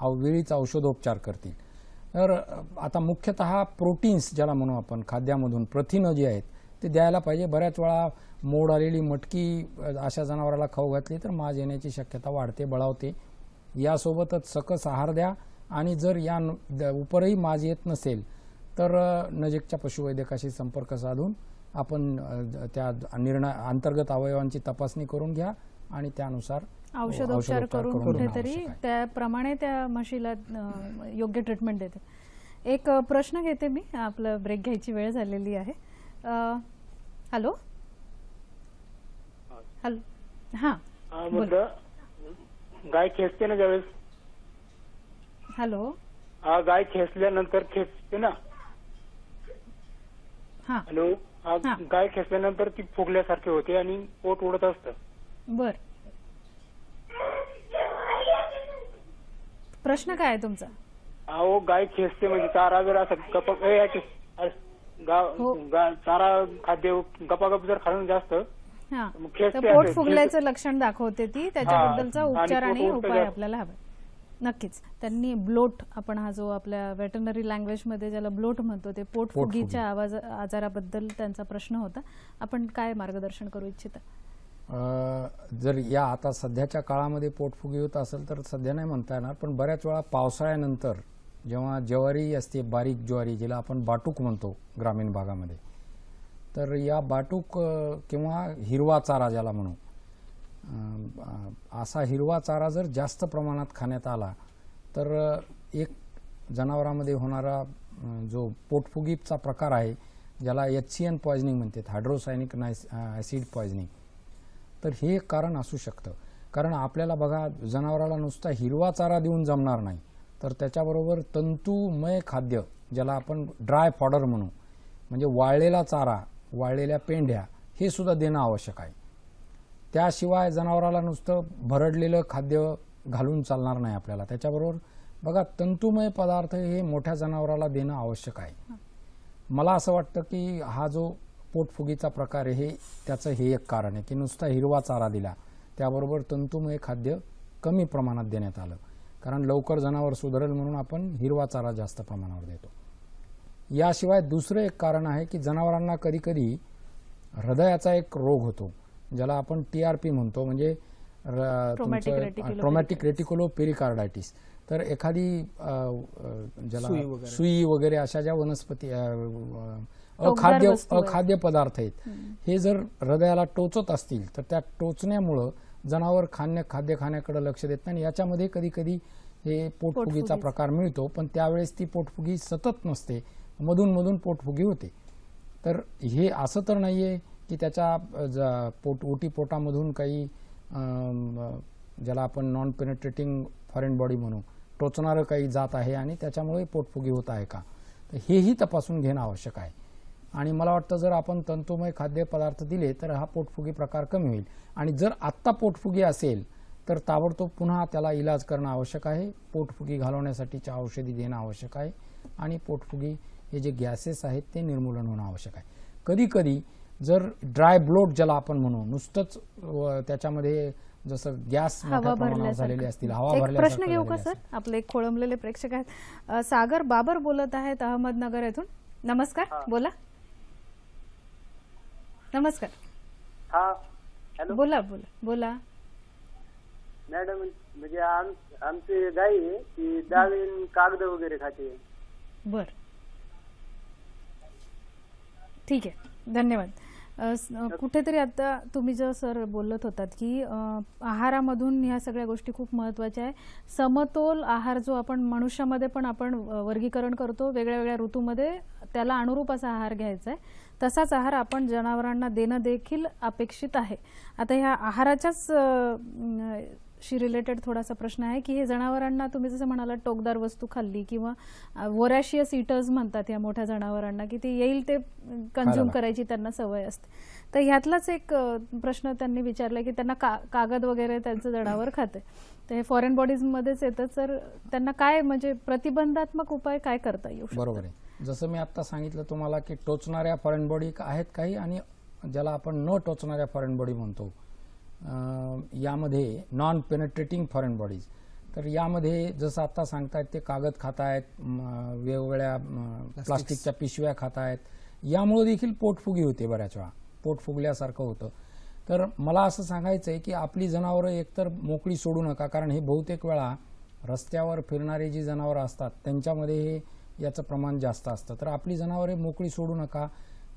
वेळीच औषधोपचार करतील. तर आता मुख्यतः प्रोटीन्स ज्याला म्हणू आपण, खाद्यामधून प्रथिनं जी आहेत ते द्यायला पाहिजे. बऱ्याच वेळा मोड आलेली मटकी अशा जनावराला खाऊ घातली तर माज येण्याची शक्यता वाढते, बळावते. यासोबतच सकस आहार द्या आणि जर या उपरही माज येत नसेल तर नजीकच्या पशुवैद्यकाशी संपर्क साधून आपण त्या अंतर्गत अवयवांची तपासणी करून घ्या आणि त्यानुसार औषधोपचार करून कुठेतरी त्याप्रमाणे त्या म्हशीला योग्य ट्रीटमेंट देते. एक प्रश्न घेते मी, आपलं ब्रेक घ्यायची वेळ झालेली आहे. Hello hello. हां गाय खेचते ना ज्यावेळेस. हॅलो. गाय खेचल्यानंतर खेचते ना. हॅलो. गाय खेचल्यानंतर ती फुगल्यासारखी होते आणि पोट उडत असतं. बर, प्रश्न काय आहे तुमचा? अहो गाय खेचते म्हणजे चारा जर असं चारा खाद्य गपागप जर खाणं जास्त पोट फुगल्याचं लक्षण दाखवते ती, त्याच्याबद्दलचा उपचार आणि उपाय आपल्याला हवा. नक्कीच. त्यांनी ब्लोट, आपण हा जो आपल्या वेटरनरी लँग्वेज मध्ये ज्याला ब्लोट म्हणतो, ते पोटफुगीच्या आजाराबद्दल त्यांचा प्रश्न होता. आपण काय मार्गदर्शन करू इच्छिता? जर या आता सध्याच्या काळामध्ये पोटफुगी होत असेल तर सध्या नाही म्हणता येणार, पण बऱ्याच वेळा पावसाळ्यानंतर जेव्हा ज्वारी असते, बारीक ज्वारी जिला आपण बाटूक म्हणतो ग्रामीण भागामध्ये, तर या बाटूक किंवा हिरवा चारा ज्याला म्हणू, असा हिरवा चारा जर जास्त प्रमाणात खाण्यात आला तर एक जनावरांमध्ये होणारा जो पोटफुगीचा प्रकार आहे ज्याला HCN पॉयझनिंग म्हणतात, हायड्रोसायनिक ॲसिड पॉयझनिंग, तर हे एक कारण असू शकतं. कारण आपल्याला बघा, जनावराला नुसता हिरवा चारा देऊन जमणार नाही, तर त्याच्याबरोबर तंतुमय खाद्य ज्याला आपण ड्राय फॉडर म्हणू, म्हणजे वाळलेला चारा, वाळलेल्या पेंढ्या, हे सुद्धा देणं आवश्यक आहे. त्याशिवाय जनावराला नुसतं भरडलेलं खाद्य घालून चालणार नाही आपल्याला. त्याच्याबरोबर बघा, तंतुमय पदार्थ हे मोठ्या जनावराला देणं आवश्यक आहे. मला असं वाटतं की हा जो पोटफुगीचा प्रकार आहे त्याचं हे एक कारण आहे की नुसता हिरवा चारा दिला, त्याबरोबर तंतुमय खाद्य कमी प्रमाणात देण्यात आलं. कारण लवकर जनावर सुधारेल म्हणून आपण हिरवा चारा जास्त प्रमाणावर देतो. याशिवाय दुसरं एक कारण आहे की जनावरांना कधी कधी हृदयाचा एक रोग होतो ज्याला आपण TRP म्हणतो, म्हणजे ट्रॉमॅटिक रेटिक्युलो पेरिकार्डायटिस. तर एखादी ज्याला सुई वगैरे अशा ज्या वनस्पती अखाद्य पदार्थ आहेत, हे जर हृदयाला टोचत असतील तर त्या टोचण्यामुळं जनावर खाद्य खाण्याकडे लक्ष देत नाही. याच्यामध्ये कधी कधी हे पोटफुगीचा प्रकार मिळतो, पण त्यावेळेस ती पोटफुगी सतत नसते, मधून पोटफुगी होते. तर हे असं तर नाहीये की त्याच्या ओटीपोटामधून काही ज्याला आपण नॉन पेनिट्रेटिंग फॉरेन बॉडी म्हणू, टोचणारं काही जात आहे आणि त्याच्यामुळे पोटफुगी होत आहे का, तर हेही तपासून घेणं आवश्यक आहे. आणि मला वाटतं जर आपण तंतुमय खाद्यपदार्थ दिले तर हा पोटफुगी प्रकार कमी होईल. आणि जर आत्ता पोटफुगी असेल तर ताबडतोब पुन्हा त्याला इलाज करणं आवश्यक आहे. पोटफुगी घालवण्यासाठीच्या औषधी देणं आवश्यक आहे आणि पोटफुगी हे जे गॅसेस आहेत ते निर्मूलन होणं आवश्यक आहे. कधी कधी जर ड्राय ब्लोट ज्याला आपण म्हणू, नुसतंच त्याच्यामध्ये जसं गॅस मोठ्या प्रमाणात झालेले असतील, हवा भरल्यासारखं प्रश्न घेऊ का सर? आपले एक खोळंबलेले प्रेक्षक आहेत. सागर बाबर बोलत आहेत अहमदनगर येथून. नमस्कार, बोला. नमस्कार. हा, हॅलो. बोला बोला बोला. मॅडम, म्हणजे आमची गाई आहे ती डाळीन कागद वगैरे खाते. बर, ठीक आहे, धन्यवाद. कुठेतरी आता तुम्ही जो सर बोलत होतात की आहारामधून ह्या सगळ्या गोष्टी खूप महत्त्वाच्या आहे. समतोल आहार जो आपण मनुष्यामध्ये पण आपण वर्गीकरण करतो, वेगळ्या वेगळ्या ऋतूमध्ये त्याला अनुरूप असा आहार घ्यायचा आहे, तसाच आहार आपण जनावरांना देणं देखील अपेक्षित आहे. आता ह्या आहाराच्याच शी रिलेटेड थोडासा प्रश्न आहे की हे जनावरांना तुम्ही जसं म्हणाला टोकदार वस्तू खाल्ली किंवा वोरॅशियस ईटर्स म्हणतात या मोठ्या जनावरांना की ते येईल ते कंझ्युम करायची त्यांना सवय असते. तर ह्यातलाच एक प्रश्न त्यांनी विचारला की त्यांना कागद वगैरे त्यांचं जनावर खाते, तर हे फॉरेन बॉडीज मध्येच येतं. तर त्यांना काय म्हणजे प्रतिबंधात्मक उपाय काय करता येऊ शकतो? बरोबर आहे. जसं मी आता सांगितलं तुम्हाला की टोचणाऱ्या फॉरेन बॉडी आहेत काही आणि ज्याला आपण न टोचणाऱ्या फॉरेन बॉडी म्हणतो, यामध्ये नॉन पेनिट्रेटिंग फॉरेन बॉडीज. तर यामध्ये जसं आता सांगतायत ते कागद खात आहेत, वेगवेगळ्या प्लास्टिकच्या पिशव्या खात आहेत, यामुळे देखील पोटफुगी होते, बऱ्याच वेळा पोट फुगल्यासारखं होतं. तर मला असं सांगायचं आहे की आपली जनावरं एकतर मोकळी सोडू नका, कारण हे बहुतेक वेळा रस्त्यावर फिरणारी जी जनावरं असतात त्यांच्यामध्ये हे याचं प्रमाण जास्त असतं. तर आपली जनावरे मोकळी सोडू नका,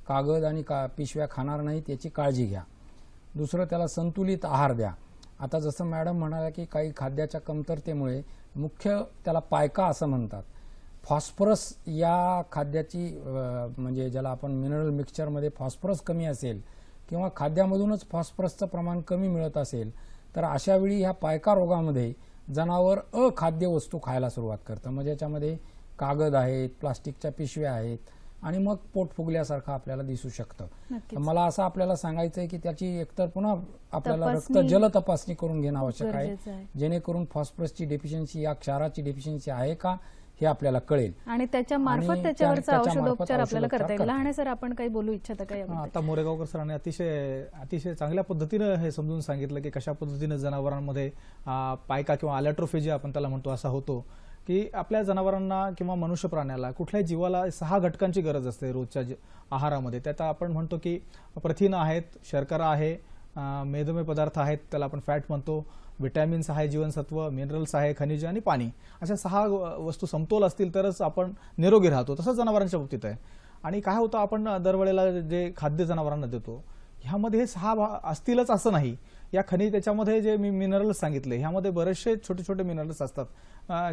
कागद आणि पिशव्या खाणार नाहीत याची काळजी घ्या. दुसरं, त्याला संतुलित आहार द्या. आता जसं मॅडम म्हणाल्या की काही खाद्याच्या कमतरतेमुळे मुख्य त्याला पायका असं म्हणतात, फॉस्फरस या खाद्याची म्हणजे ज्याला आपण मिनरल मिक्सचरमध्ये फॉस्फरस कमी असेल किंवा खाद्यामधूनच फॉस्फरसचं प्रमाण कमी मिळत असेल तर अशावेळी ह्या पायका रोगामध्ये जनावर अखाद्य वस्तू खायला सुरुवात करतं. म्हणजे याच्यामध्ये कागद आहेत, प्लास्टिकच्या पिशव्या आहेत आणि मग पोट फुगल्यासारखं आपल्याला दिसू शकतं. मला असं आपल्याला सांगायचं आहे की त्याची एकतर पुन्हा आपल्याला जल तपासणी करून घेणं आवश्यक आहे, जेणेकरून फॉस्फरसची डेफिशियन्सी या क्षाराची डेफिशियन्सी आहे का हे आपल्याला कळेल आणि त्याच्या मार्फत त्याच्यावरचा औषधोपचार आपल्याला करता येईल. लहान सर, आपण काही बोलू इच्छिता का? आता मोरेगावकर सरांनी अतिशय चांगल्या पद्धतीनं हे समजून सांगितलं की कशा पद्धतीने जनावरांमध्ये पायका किंवा अलॅट्रोफेजिया आपण त्याला म्हणतो असा होतो की आपल्या जनावरांना किंवा मनुष्य प्राण्याला कुठल्याही जीवाला 6 घटकांची गरज असते रोजच्या आहारामध्ये. त्यात आपण म्हणतो की प्रथिनं आहेत, शर्करा आहे, मेदमय पदार्थ आहेत त्याला आपण फॅट म्हणतो, विटॅमिन्स आहे, जीवनसत्व, मिनरल्स आहे, खनिज आणि पाणी, अशा 6 वस्तू समतोल असतील तरच आपण निरोगी राहतो. तसंच जनावरांच्या बाबतीत आहे. आणि काय होतं, आपण दरवेळेला जे खाद्य जनावरांना देतो ह्यामध्ये हे 6 असतीलच असं नाही. या खनिज त्याच्यामध्ये जे मी मिनरल्स सांगितले ह्यामध्ये बरेचसे छोटे छोटे मिनरल्स असतात.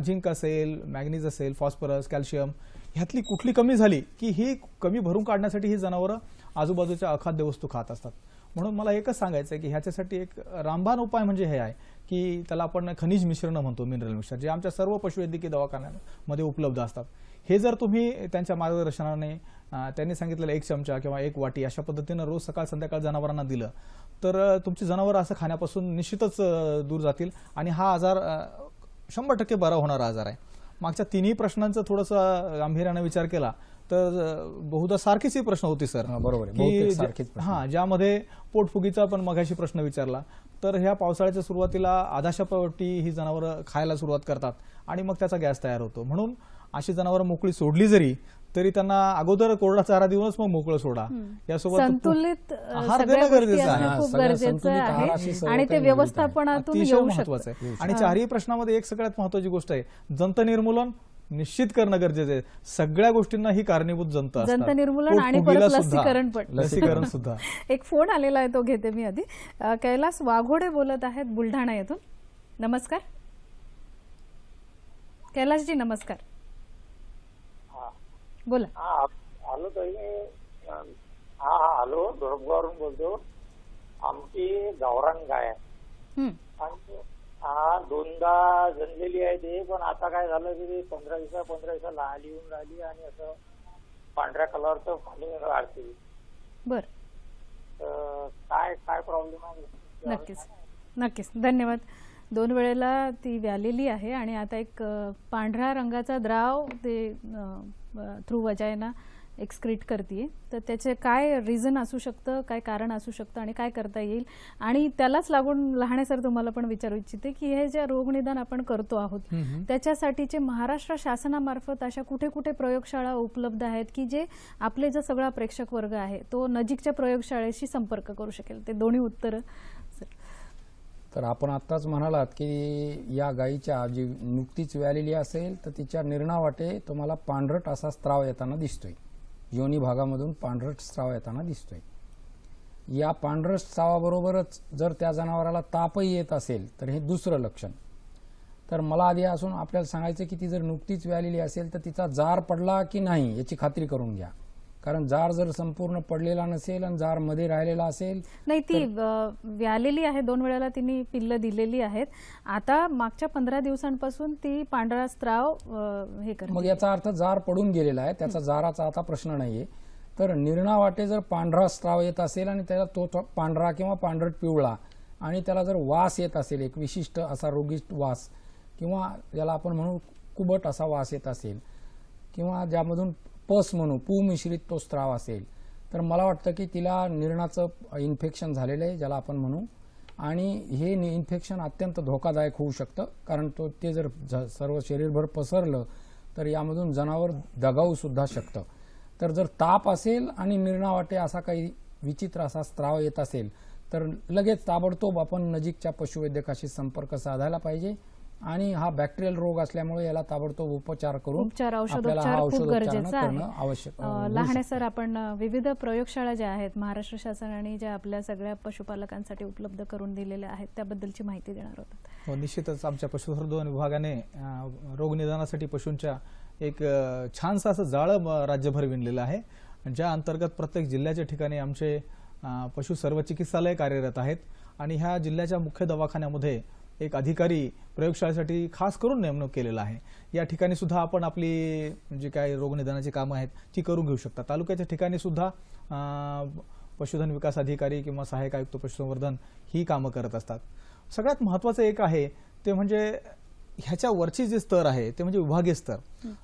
झिंक असेल, मॅग्नीज असेल, फॉस्फरस, कॅल्शियम, ह्यातली कुठली कमी झाली की ही कमी भरून काढण्यासाठी ही जनावरं आजूबाजूच्या अखाद्य वस्तू खात असतात. म्हणून मला एकच सांगायचं आहे की ह्याच्यासाठी एक रामबाण उपाय म्हणजे हे आहे की त्याला आपण खनिज मिश्रण म्हणतो, मिनरल मिक्सचर, जे आमच्या सर्व पशुवैद्यकीय दवाखान्यांमध्ये उपलब्ध असतात. हे जर तुम्ही त्यांच्या मार्गदर्शनाने त्यांनी सांगितलेलं 1 चमचा किंवा 1 वाटी अशा पद्धतीनं रोज सकाळ संध्याकाळ जनावरांना दिलं तर तुमची जनावरं असं खाण्यापासून निश्चितच दूर जातील आणि हा आजार 100% बरा होणारा आजार आहे. मागच्या 3ही प्रश्नांचं थोडंसं गांभीर्याने विचार केला तर बहुधा सारखीच प्रश्न होती सर. बरोबर आहे, ज्यामध्ये पोटफुगीचा पण मगाशी प्रश्न विचारला तर ह्या पावसाळ्याच्या सुरुवातीला आधाशापोटी ही जनावरं खायला सुरुवात करतात आणि मग त्याचा गॅस तयार होतो. म्हणून अशी जनावरं मोकळी सोडली जरी तरी त्यांना अगोदर कोरडा चारा देऊनच मग मोकळं सोडा. यासोबत संतुलित आहार देणं गरजेचं आहे, खूप गरजेचं आहे आणि ते व्यवस्थापनातून अतिशय येऊ महत्वाचं आहे. शकतं. आणि चारही प्रश्नामध्ये एक सगळ्यात महत्वाची गोष्ट आहे, जंत निर्मूलन निश्चित करणं गरजेचं आहे. सगळ्या गोष्टींना ही कारणीभूत जंत असतात. जंत निर्मूलन आणि परत लसीकरण पण. लसीकरण सुद्धा. एक फोन आलेला आहे, तो घेते मी आधी. कैलास वाघोडे बोलत आहेत बुलढाणा येथून. नमस्कार कैलासजी, नमस्कार, बोला. हॅलो ताई, हॅलो, धोरपगावरून बोलतो. आमची गावरान गाय आहे आणि दोनदा जणलेली आहे ते, पण आता काय झालं की 15 दिवसा लहान येऊन राहिली आणि असं पांढऱ्या कलरचं पाणी काढते. बर, काय काय प्रॉब्लेम आहे? नक्कीच धन्यवाद. 2 वेळेला ती व्यालेली आहे आणि आता एक पांढऱ्या रंगाचा द्राव ते थ्रू वजायना एक्सक्रीट करते. तर त्याचे काय रिझन असू शकतं, काय कारण असू शकतं आणि काय करता येईल, आणि त्यालाच लागून लहाने सर तुम्हाला पण विचारू इच्छिते की हे जे रोगनिदान आपण करतो आहोत त्याच्यासाठीचे महाराष्ट्र शासनामार्फत अशा कुठे कुठे प्रयोगशाळा उपलब्ध आहेत की जे आपले जो सगळा प्रेक्षक वर्ग आहे तो नजीकच्या प्रयोगशाळेशी संपर्क करू शकेल? ते दोन्ही उत्तर. तर आपण आत्ताच म्हणालात की या गायीच्या जी नुकतीच व्यालेली असेल तर तिच्या निर्णावाटे तुम्हाला पांढरट असा स्त्राव येताना दिसतोय, योनी भागामधून पांढरट स्त्राव येताना दिसतोय. या पांढरट स्त्रावाबरोबरच जर त्या जनावराला तापही येत असेल तर हे दुसरं लक्षण. तर मला आधी असून आपल्याला सांगायचं की ती जर नुकतीच व्यालेली असेल तर तिचा जार पडला की नाही याची खात्री करून घ्या. कारण जार जर संपूर्ण पडलेला नसेल आणि जार मध्ये राहिलेला असेल नाही, ती व्यालेली आहे, 2 वेळेला तिने पिल्लं दिलेली आहेत. आता मागच्या 15 दिवसांपासून ती पांढरा स्त्राव हे करते, मग याचा अर्थ जार पडून गेलेला आहे, त्याचा जाराचा आता प्रश्न नाहीये. तर निर्णावाटे जर पांढरा स्त्राव येत असेल आणि त्याला तो पांढरा किंवा पांढरट पिवळा आणि त्याला जर वास येत असेल, एक विशिष्ट असा रोगिष्ट वास किंवा ज्याला आपण म्हणू कुबट असा वास येत असेल किंवा ज्यामधून पस म्हणू पू मिश्रित तो स्त्राव असेल, तर मला वाटतं की तिला निर्णाचं इन्फेक्शन झालेलं आहे ज्याला आपण म्हणू. आणि हे इन्फेक्शन अत्यंत धोकादायक होऊ शकतं, कारण ते जर सर्व शरीरभर पसरलं तर यामधून जनावर दगावू सुद्धा शकतं. तर जर ताप असेल आणि निर्णावाटे असा काही विचित्र असा स्त्राव येत असेल तर लगेच ताबडतोब आपण नजीकच्या पशुवैद्यकाशी संपर्क साधायला पाहिजे. आणि हा बॅक्टेरियल रोग असल्यामुळे याला ताबडतोब उपचार करून औषधोपचार खूप गरजेचा आहे. आवश्यक. लहाने सर, आपण विविध प्रयोगशाळा ज्या आहेत महाराष्ट्र शासनाने ज्या आपल्या सगळ्या पशुपालकांसाठी उपलब्ध करून दिलेल्या आहेत त्याबद्दलची माहिती देणार होतात. हो, निश्चितच आमच्या पशुसंवर्धन विभागाने रोगनिदानासाठी पशूंच्या एक छानसं असं जाळं राज्यभर विणलेलं आहे, ज्या अंतर्गत प्रत्येक जिल्ह्याच्या ठिकाणी आमचे पशु सर्व चिकित्सालय कार्यरत आहेत. आणि ह्या जिल्ह्याच्या मुख्य दवाखान्यामध्ये एक अधिकारी प्रयोगशाळेसाठी खास करून नेमणूक केलेला आहे. या ठिकाणी सुद्धा आपण आपली जी काही रोगनिदानाची कामं आहेत ती करून घेऊ शकता. तालुक्याच्या ठिकाणी सुद्धा पशुधन विकास अधिकारी किंवा सहाय्यक आयुक्त पशुसंवर्धन ही कामं करत असतात. सगळ्यात महत्त्वाचं एक आहे ते म्हणजे ह्याच्या वरची जे स्तर आहे ते म्हणजे विभागीय स्तर.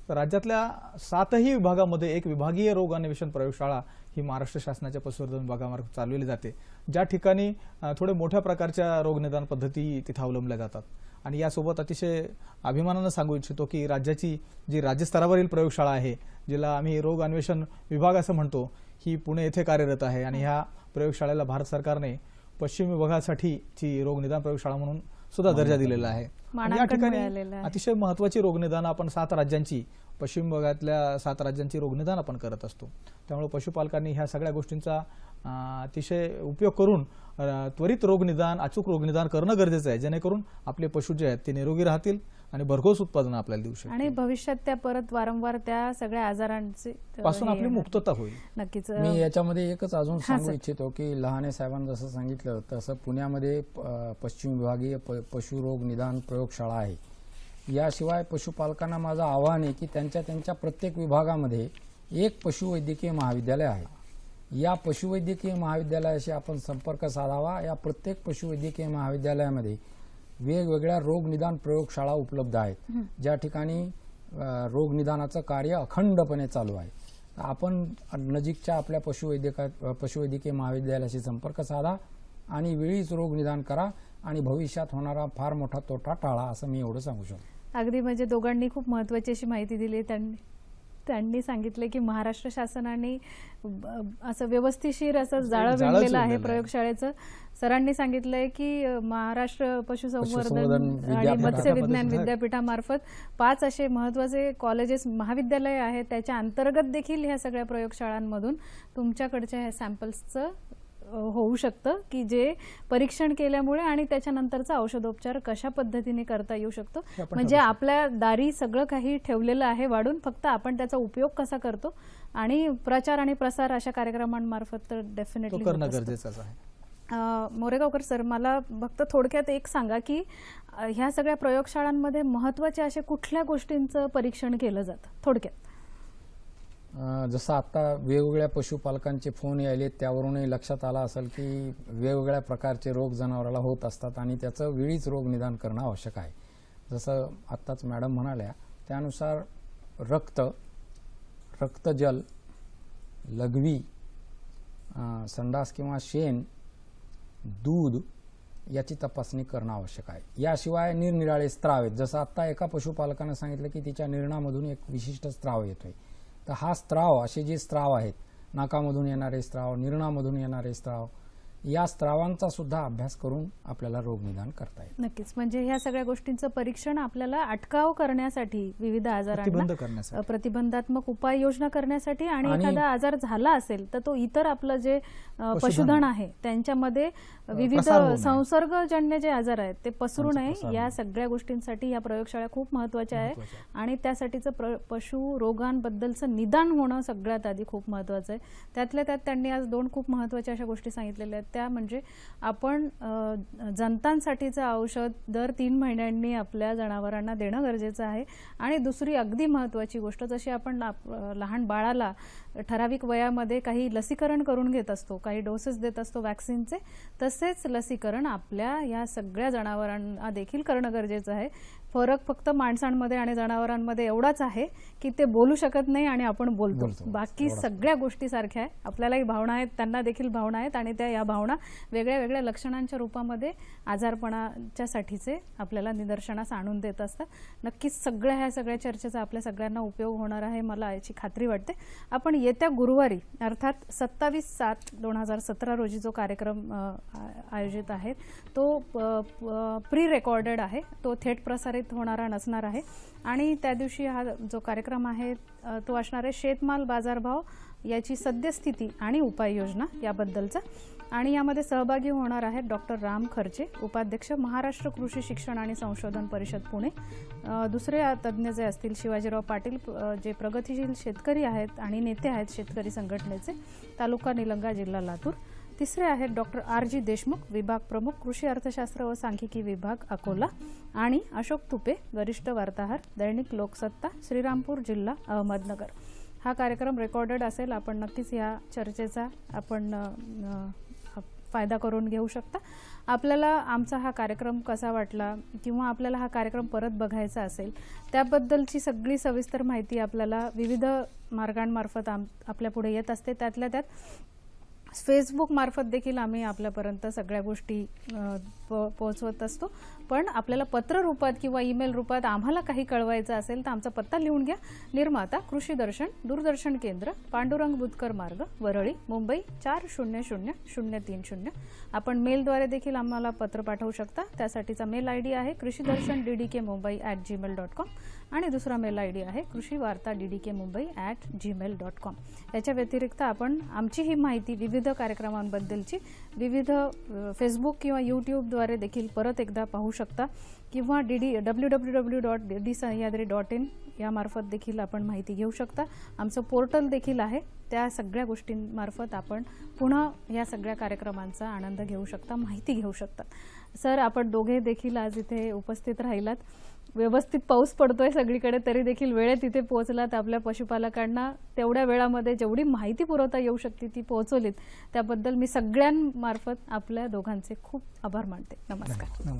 राज्यातल्या 7ही विभागामध्ये एक विभागीय रोग अन्वेषण प्रयोगशाळा ही महाराष्ट्र शासनाच्या पशुसंवर्धन विभागामार्फत चालवली जाते, ज्या ठिकाणी थोडे मोठ्या प्रकारच्या रोगनिदान पद्धती तिथे अवलंबल्या जातात. आणि यासोबत अतिशय अभिमानानं सांगू इच्छितो की राज्याची जी राज्यस्तरावरील प्रयोगशाळा आहे, जिला आम्ही रोग अन्वेषण विभाग असं म्हणतो, ही पुणे येथे कार्यरत आहे. आणि ह्या प्रयोगशाळेला भारत सरकारने पश्चिम विभागासाठीची रोगनिदान प्रयोगशाळा म्हणून सुद्धा दर्जा दिलेला आहे. या ठिकाणी अतिशय महत्वाची रोगनिदान आपण 7 राज्यांची, पश्चिम विभागातल्या 7 राज्यांची रोगनिदान आपण करत असतो. त्यामुळे पशुपालकांनी ह्या सगळ्या गोष्टींचा अतिशय उपयोग करून त्वरित रोगनिदान, अचूक रोगनिदान करणं गरजेचं आहे, जेणेकरून आपले पशु जे आहेत ते निरोगी राहतील आणि भरघोस उत्पादन आपल्याला देऊ शकतील आणि भविष्यात त्या परत वारंवार त्या सगळ्या आजारांची पासून आपली मुक्तता होईल. नक्कीच. मी याच्यामध्ये एकच अजून सांगू इच्छितो की लहाने साहेबांनी जसं सांगितलं तसं पुण्यामध्ये पश्चिम विभागीय पशुरोग निदान प्रयोगशाळा आहे. याशिवाय पशुपालकांना माझं आव्हान आहे की त्यांच्या प्रत्येक विभागामध्ये एक पशुवैद्यकीय महाविद्यालय आहे. या पशुवैद्यकीय महाविद्यालयाशी आपण संपर्क साधावा. या प्रत्येक पशुवैद्यकीय महाविद्यालयामध्ये वेगवेगळ्या रोगनिदान प्रयोगशाळा उपलब्ध आहेत, ज्या ठिकाणी रोगनिदानाचं कार्य अखंडपणे चालू आहे. आपण नजीकच्या आपल्या पशुवैद्यकीय महाविद्यालयाशी संपर्क साधा आणि वेळीच रोग निदान करा आणि भविष्यात होणारा फार मोठा तोटा टाळा, असं मी एवढं सांगू शकतो. अगदी म्हणजे दोघांनी खूप महत्त्वाची अशी माहिती दिली. त्यांनी सांगितले की महाराष्ट्र शासनाने असं व्यवस्थितशीर असं जाळं विणलेलं आहे प्रयोगशाळेचं. सरांनी सांगितलंय की महाराष्ट्र पशुसंवर्धन आणि मत्स्य विज्ञान विद्यापीठामार्फत 5 असे महत्त्वाचे कॉलेजेस महाविद्यालय आहेत, त्याच्या अंतर्गत देखील ह्या सगळ्या प्रयोगशाळांमधून तुमच्याकडच्या ह्या सॅम्पल्सचं होऊ शकतं की जे परीक्षण केल्यामुळे आणि त्याच्यानंतरचा औषधोपचार कशा पद्धतीने करता येऊ शकतो. म्हणजे आपल्या दारी सगळं काही ठेवलेलं आहे वाढून, फक्त आपण त्याचा उपयोग कसा करतो आणि प्रचार आणि प्रसार अशा कार्यक्रमांमार्फत तर डेफिनेटली करणं गरजेचंच आहे. मोरेगावकर सर, मला फक्त थोडक्यात एक सांगा की ह्या सगळ्या प्रयोगशाळांमध्ये महत्त्वाच्या अशा कुठल्या गोष्टींचं परीक्षण केलं जातं थोडक्यात? जसं आता वेगवेगळ्या पशुपालकांचे फोन यायले, त्यावरूनही लक्षात आलं असेल की वेगवेगळ्या प्रकारचे रोग जनावराला होत असतात आणि त्याचं वेळीच रोग निदान करणं आवश्यक आहे. जसं आत्ताच मॅडम म्हणाल्या त्यानुसार रक्तजल, लघवी, संडास किंवा शेण, दूध याची तपासणी करणं आवश्यक आहे. याशिवाय निरनिराळे स्त्राव आहेत. जसं आत्ता एका पशुपालकानं सांगितलं की तिच्या निर्णामधून एक विशिष्ट स्त्राव येतोय, तर हा स्त्राव, असे जे स्त्राव आहेत, नाकामधून येणारे स्त्राव, निर्णामधून येणारे स्त्राव, या स्त्रावांचा सुद्धा अभ्यास करून आपल्याला रोग निदान करता येईल. नक्कीच. म्हणजे ह्या सगळ्या गोष्टींचं परीक्षण आपल्याला अटकाव करण्यासाठी, विविध आजारांना प्रतिबंधात्मक उपाययोजना करण्यासाठी आणि एखादा आजार झाला असेल तर तो इतर आपलं जे पशुधन आहे त्यांच्यामध्ये विविध संसर्गजन्य जे आजार आहेत ते पसरू नये, या सगळ्या गोष्टींसाठी या प्रयोगशाळा खूप महत्त्वाच्या आहे. आणि त्यासाठीचं पशु रोगांबद्दलचं निदान होणं सगळ्यात आधी खूप महत्त्वाचं आहे. त्यातल्या त्यात त्यांनी आज 2 खूप महत्त्वाच्या अशा गोष्टी सांगितलेल्या आहेत. त्या म्हणजे आपण जंतांसाठीचं औषध दर 3 महिन्यांनी आपल्या जनावरांना देणं गरजेचं आहे. आणि दुसरी अगदी महत्त्वाची गोष्ट, जशी आपण लहान बाळाला ठराविक वयामध्ये काही लसीकरण करून घेत असतो, काही डोसेस देत असतो वॅक्सिनचे, तसेच लसीकरण आपल्या या सगळ्या जनावरांना देखील करणं गरजेचं आहे. फरक फक्त माणसांमध्ये आणि जनावरांमध्ये एवढाच आहे की ते बोलू शकत नाही आणि आपण बोलतो. बाकी सगळ्या गोष्टी सारख्या आहे. आपल्यालाही भावना आहेत, त्यांना देखील भावना आहेत आणि त्या या भावना वेगळ्या वेगळ्या लक्षणांच्या रूपामध्ये आजारपणाच्या साठीचे आपल्याला निदर्शनास आणून देत असतात. नक्कीच ह्या सगळ्या चर्चेचा आपल्या सगळ्यांना उपयोग होणार आहे, मला याची खात्री वाटते. आपण येत्या गुरुवारी अर्थात 27/7/2017 रोजी जो कार्यक्रम आयोजित आहे तो प्री रेकॉर्डेड आहे, तो थेट प्रसारित होणारा नसणार आहे. आणि त्या दिवशी हा जो कार्यक्रम आहे तो असणार आहे शेतमाल बाजारभाव याची सद्यस्थिती आणि उपाययोजना याबद्दलचा. आणि यामध्ये सहभागी होणार आहेत डॉक्टर राम खर्चे, उपाध्यक्ष महाराष्ट्र कृषी शिक्षण आणि संशोधन परिषद पुणे. दुसरे तज्ज्ञ जे असतील शिवाजीराव पाटील, जे प्रगतिशील शेतकरी आहेत आणि नेते आहेत शेतकरी संघटनेचे, तालुका निलंगा, जिल्हा लातूर. तिसरे आहेत डॉक्टर RG देशमुख, विभाग प्रमुख, कृषी अर्थशास्त्र व सांख्यिकी विभाग, अकोला. आणि अशोक तुपे, वरिष्ठ वार्ताहर, दैनिक लोकसत्ता, श्रीरामपूर जिल्हा, अहमदनगर. हा कार्यक्रम रेकॉर्डेड असेल. आपण नक्कीच या चर्चेचा आपण फायदा करून घेऊ शकता. आपल्याला आमचा हा कार्यक्रम कसा वाटला किंवा आपल्याला हा कार्यक्रम परत बघायचा असेल त्याबद्दलची सगळी सविस्तर माहिती आपल्याला विविध मार्गांमार्फत आपल्या पुढे येत असते. त्यातल्या त्यात फेसबुक मार्फत देखील आम्ही आपल्यापर्यंत सगळ्या गोष्टी पोहोचवत असतो. पण आपल्याला पत्र रूपात किंवा ईमेल रूपात आम्हाला काही कळवायचं असेल तर आमचा पत्ता लिहून घ्या. निर्माता कृषी दर्शन, दूरदर्शन केंद्र, पांडुरंग बुतकर मार्ग, वरळी, मुंबई 400030. आपण मेलद्वारे देखील आम्हाला पत्र पाठवू शकता. त्यासाठीचा मेल ID आहे krishidarshan@gmail.com आणि दुसरा मेल ID आहे krishivarta@gmail.com. याच्या व्यतिरिक्त आपण आमची ही माहिती विविध कार्यक्रमांबद्दलची विविध फेसबुक किंवा यूट्यूबद्वारे देखील परत एकदा पाहू शकता किंवा www.ddsahyadri.in यामार्फत देखील आपण माहिती घेऊ शकता. आमचं पोर्टल देखील आहे, त्या सगळ्या गोष्टींमार्फत आपण पुन्हा या सगळ्या कार्यक्रमांचा आनंद घेऊ शकता, माहिती घेऊ शकता. सर, आपण दोघे देखील आज इथे उपस्थित राहिलात. व्यवस्थित पाऊस पडतोय सगळीकडे तरी देखील वेळेत इथे पोहोचलात. आपल्या पशुपालकांना तेवढ्या वेळामध्ये जेवढी माहिती पुरवता येऊ शकते ती पोहोचवलीत. त्याबद्दल मी सगळ्यांमार्फत आपल्या दोघांचे खूप आभार मानते. नमस्कार.